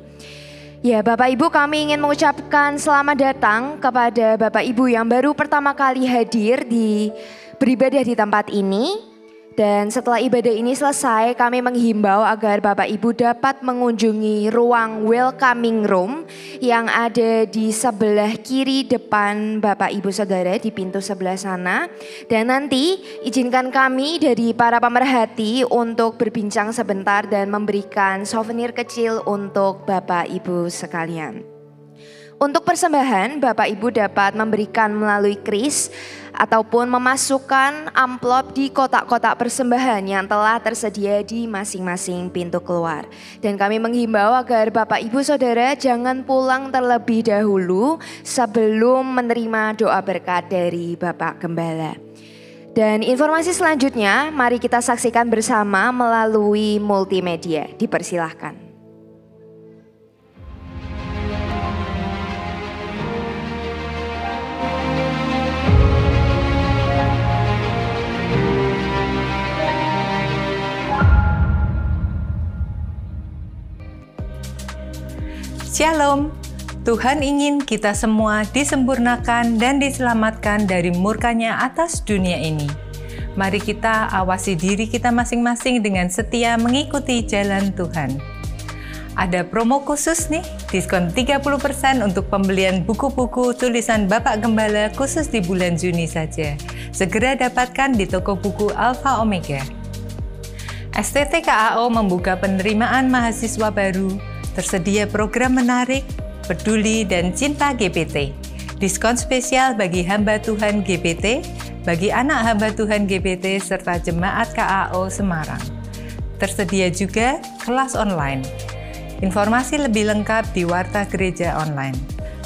Ya, Bapak Ibu, kami ingin mengucapkan selamat datang kepada Bapak Ibu yang baru pertama kali hadir di beribadah di tempat ini. Dan setelah ibadah ini selesai, kami menghimbau agar Bapak Ibu dapat mengunjungi ruang welcoming room yang ada di sebelah kiri depan Bapak Ibu Saudara di pintu sebelah sana. Dan nanti izinkan kami dari para pemerhati untuk berbincang sebentar dan memberikan souvenir kecil untuk Bapak Ibu sekalian. Untuk persembahan, Bapak Ibu dapat memberikan melalui kris ataupun memasukkan amplop di kotak-kotak persembahan yang telah tersedia di masing-masing pintu keluar. Dan kami menghimbau agar Bapak Ibu Saudara jangan pulang terlebih dahulu sebelum menerima doa berkat dari Bapak Gembala. Dan informasi selanjutnya mari kita saksikan bersama melalui multimedia. Dipersilahkan. Shalom, Tuhan ingin kita semua disempurnakan dan diselamatkan dari murka-Nya atas dunia ini. Mari kita awasi diri kita masing-masing dengan setia mengikuti jalan Tuhan. Ada promo khusus nih, diskon 30% untuk pembelian buku-buku tulisan Bapak Gembala khusus di bulan Juni saja. Segera dapatkan di toko buku Alpha Omega. STT KAO membuka penerimaan mahasiswa baru. Tersedia program menarik, peduli, dan cinta GPT. Diskon spesial bagi hamba Tuhan GPT, bagi anak hamba Tuhan GPT, serta jemaat KAO Semarang. Tersedia juga kelas online. Informasi lebih lengkap di Warta Gereja Online.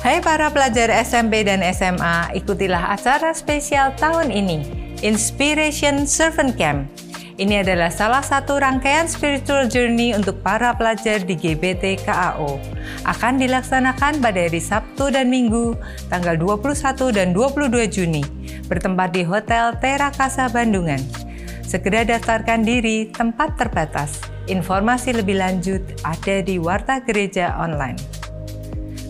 Hai para pelajar SMP dan SMA, ikutilah acara spesial tahun ini, Inspiration Servant Camp. Ini adalah salah satu rangkaian spiritual journey untuk para pelajar di GBT KAO. Akan dilaksanakan pada hari Sabtu dan Minggu, tanggal 21 dan 22 Juni, bertempat di Hotel Terakasa Bandungan. Segera daftarkan diri, tempat terbatas. Informasi lebih lanjut ada di Warta Gereja Online.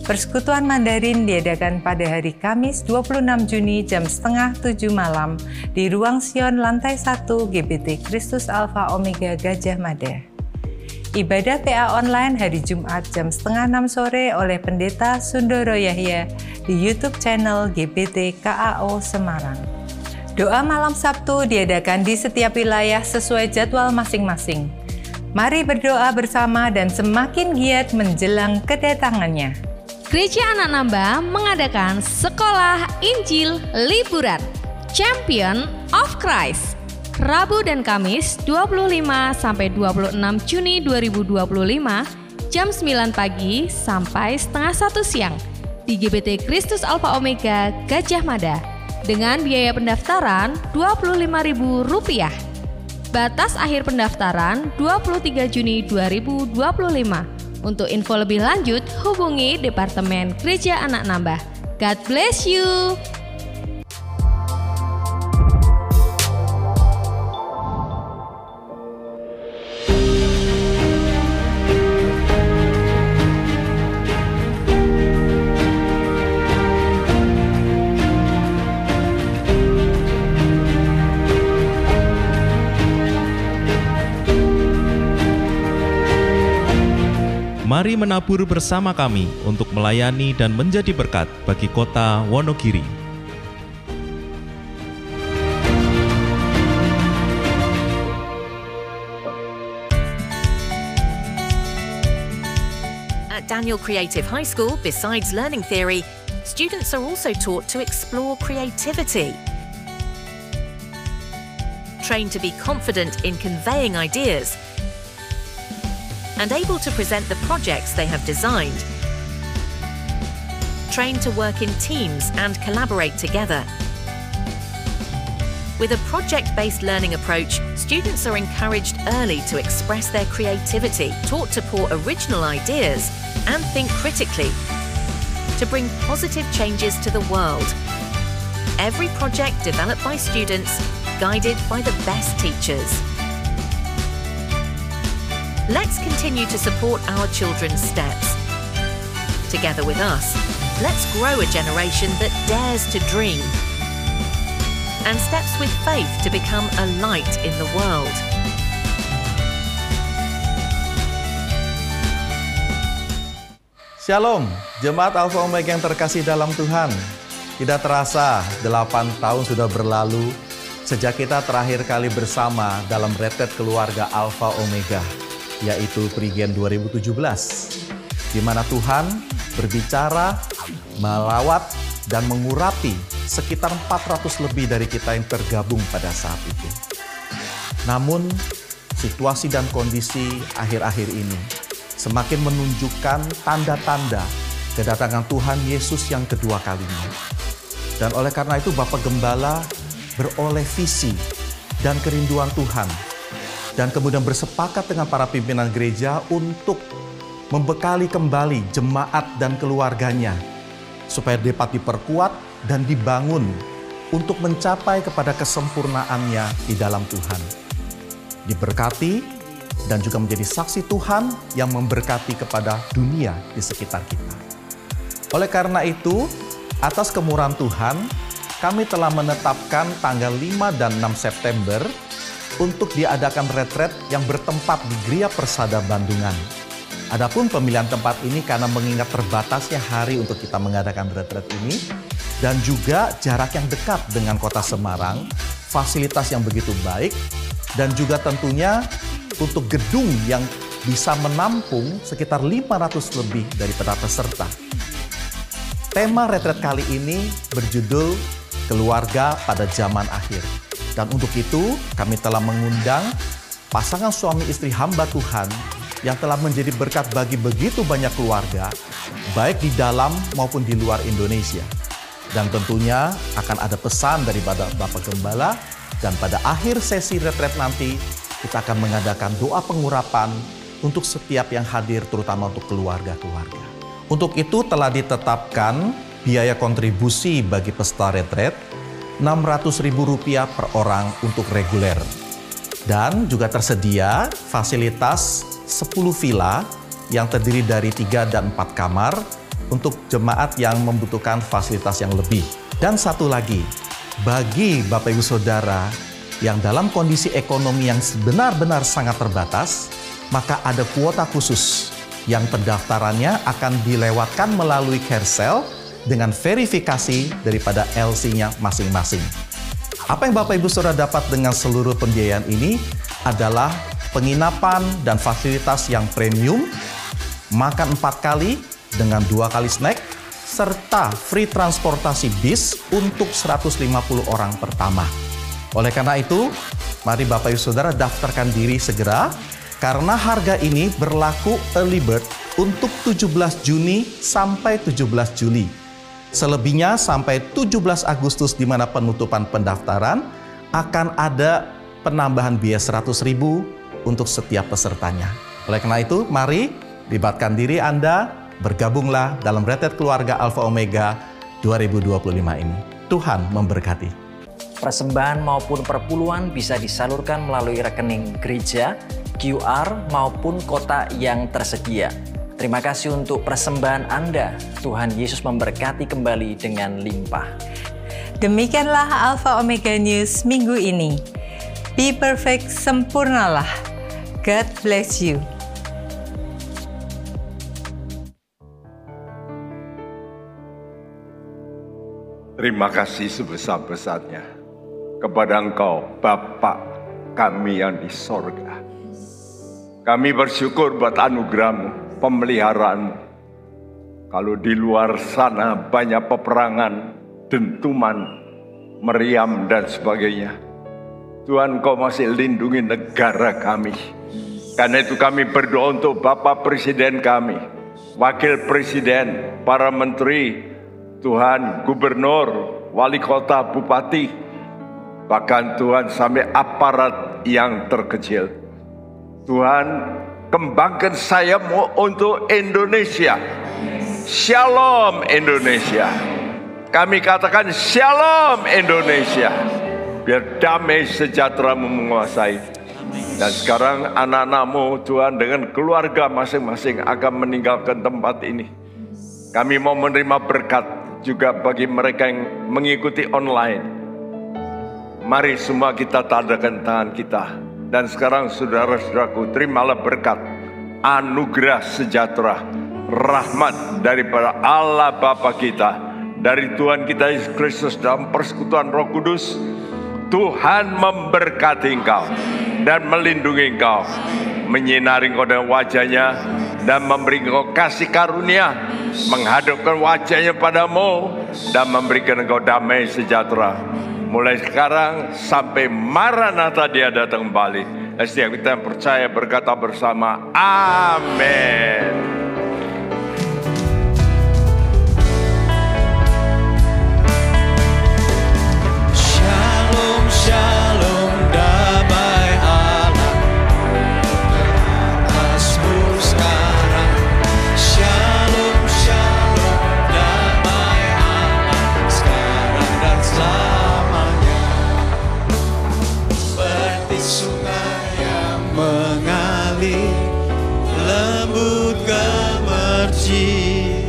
Persekutuan Mandarin diadakan pada hari Kamis 26 Juni jam 6:30 malam di Ruang Sion lantai 1 GBT Kristus Alpha Omega Gajah Mada. Ibadah PA online hari Jumat jam 5:30 sore oleh Pendeta Sundoro Yahya di YouTube channel GBT KAO Semarang. Doa malam Sabtu diadakan di setiap wilayah sesuai jadwal masing-masing. Mari berdoa bersama dan semakin giat menjelang kedatangannya. Gereja Anak Nambah mengadakan Sekolah Injil Liburan Champion of Christ Rabu dan Kamis 25 sampai 26 Juni 2025 jam 9 pagi sampai setengah 1 siang di GBT Kristus Alpha Omega Gajah Mada dengan biaya pendaftaran Rp25.000. Batas akhir pendaftaran 23 Juni 2025. Untuk info lebih lanjut, hubungi Departemen Gereja Anak Nambah. God bless you! Mari menabur bersama kami untuk melayani dan menjadi berkat bagi kota Wonogiri. At Daniel Creative High School, besides learning theory, students are also taught to explore creativity. Trained to be confident in conveying ideas and able to present the projects they have designed. Trained to work in teams and collaborate together. With a project-based learning approach, students are encouraged early to express their creativity, taught to pour original ideas and think critically, to bring positive changes to the world. Every project developed by students, guided by the best teachers. Let's continue to support our children's steps. Together with us, let's grow a generation that dares to dream and steps with faith to become a light in the world. Shalom, Jemaat Alpha Omega yang terkasih dalam Tuhan. Tidak terasa 8 tahun sudah berlalu sejak kita terakhir kali bersama dalam retret keluarga Alpha Omega, yaitu Prigen 2017, di mana Tuhan berbicara, melawat, dan mengurapi sekitar 400 lebih dari kita yang tergabung pada saat itu. Namun, situasi dan kondisi akhir-akhir ini semakin menunjukkan tanda-tanda kedatangan Tuhan Yesus yang kedua kalinya. Dan oleh karena itu Bapak Gembala beroleh visi dan kerinduan Tuhan, dan kemudian bersepakat dengan para pimpinan gereja untuk membekali kembali jemaat dan keluarganya supaya dapat diperkuat dan dibangun untuk mencapai kepada kesempurnaannya di dalam Tuhan. Diberkati dan juga menjadi saksi Tuhan yang memberkati kepada dunia di sekitar kita. Oleh karena itu, atas kemurahan Tuhan, kami telah menetapkan tanggal 5 dan 6 September untuk diadakan retret yang bertempat di Gria Persada Bandungan. Adapun pemilihan tempat ini karena mengingat terbatasnya hari untuk kita mengadakan retret ini, dan juga jarak yang dekat dengan kota Semarang, fasilitas yang begitu baik, dan juga tentunya untuk gedung yang bisa menampung sekitar 500 lebih daripada peserta. Tema retret kali ini berjudul Keluarga pada Zaman Akhir. Dan untuk itu kami telah mengundang pasangan suami istri hamba Tuhan yang telah menjadi berkat bagi begitu banyak keluarga, baik di dalam maupun di luar Indonesia. Dan tentunya akan ada pesan daripada Bapak Gembala, dan pada akhir sesi retret nanti kita akan mengadakan doa pengurapan untuk setiap yang hadir, terutama untuk keluarga-keluarga. Untuk itu telah ditetapkan biaya kontribusi bagi peserta retret Rp600.000 per orang untuk reguler. Dan juga tersedia fasilitas 10 villa yang terdiri dari 3 dan 4 kamar untuk jemaat yang membutuhkan fasilitas yang lebih. Dan satu lagi, bagi Bapak Ibu Saudara yang dalam kondisi ekonomi yang benar-benar sangat terbatas, maka ada kuota khusus yang pendaftarannya akan dilewatkan melalui Carousel dengan verifikasi daripada LC-nya masing-masing. Apa yang Bapak Ibu Saudara dapat dengan seluruh pembiayaan ini adalah penginapan dan fasilitas yang premium, makan 4 kali dengan 2 kali snack, serta free transportasi bis untuk 150 orang pertama. Oleh karena itu, mari Bapak Ibu Saudara daftarkan diri segera, karena harga ini berlaku early bird untuk 17 Juni sampai 17 Juli. Selebihnya sampai 17 Agustus di mana penutupan pendaftaran akan ada penambahan biaya 100.000 untuk setiap pesertanya. Oleh karena itu, mari libatkan diri Anda, bergabunglah dalam retret keluarga Alpha Omega 2025 ini. Tuhan memberkati. Persembahan maupun perpuluhan bisa disalurkan melalui rekening gereja, QR maupun kotak yang tersedia. Terima kasih untuk persembahan Anda. Tuhan Yesus memberkati kembali dengan limpah. Demikianlah Alpha Omega News minggu ini. Be perfect, sempurnalah. God bless you. Terima kasih sebesar-besarnya kepada Engkau, Bapa kami yang di sorga. Kami bersyukur buat anugerah-Mu, pemeliharaanmu. Kalau di luar sana banyak peperangan, dentuman, meriam dan sebagainya, Tuhan Kau masih lindungi negara kami. Karena itu kami berdoa untuk Bapak Presiden kami, Wakil Presiden, para menteri, Tuhan Gubernur, Wali Kota, Bupati, bahkan Tuhan sampai aparat yang terkecil. Tuhan kembangkan sayap-Mu untuk Indonesia. Shalom Indonesia. Kami katakan Shalom Indonesia. Biar damai sejahtera-Mu menguasai. Dan sekarang anak-anak-Mu Tuhan dengan keluarga masing-masing akan meninggalkan tempat ini. Kami mau menerima berkat juga bagi mereka yang mengikuti online. Mari semua kita tadakan tangan kita. Dan sekarang saudara-saudaraku, terimalah berkat, anugerah sejahtera, rahmat daripada Allah Bapa kita, dari Tuhan kita Yesus Kristus dalam persekutuan Roh Kudus. Tuhan memberkati engkau dan melindungi engkau, menyinari engkau dengan wajahnya dan memberi engkau kasih karunia, menghadapkan wajahnya padamu dan memberikan engkau damai sejahtera. Mulai sekarang sampai Maranatha Dia datang kembali. Dan setiap kita yang percaya berkata bersama, amin. Shalom, shalom, damai Allah atasmu sekarang. Shalom, shalom, damai Allah sekarang dan selamanya. Seperti sungai yang mengalir, lembut gemerci,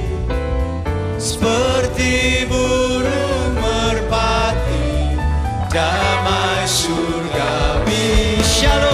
seperti burung merpati, damai surgawi. Shalom.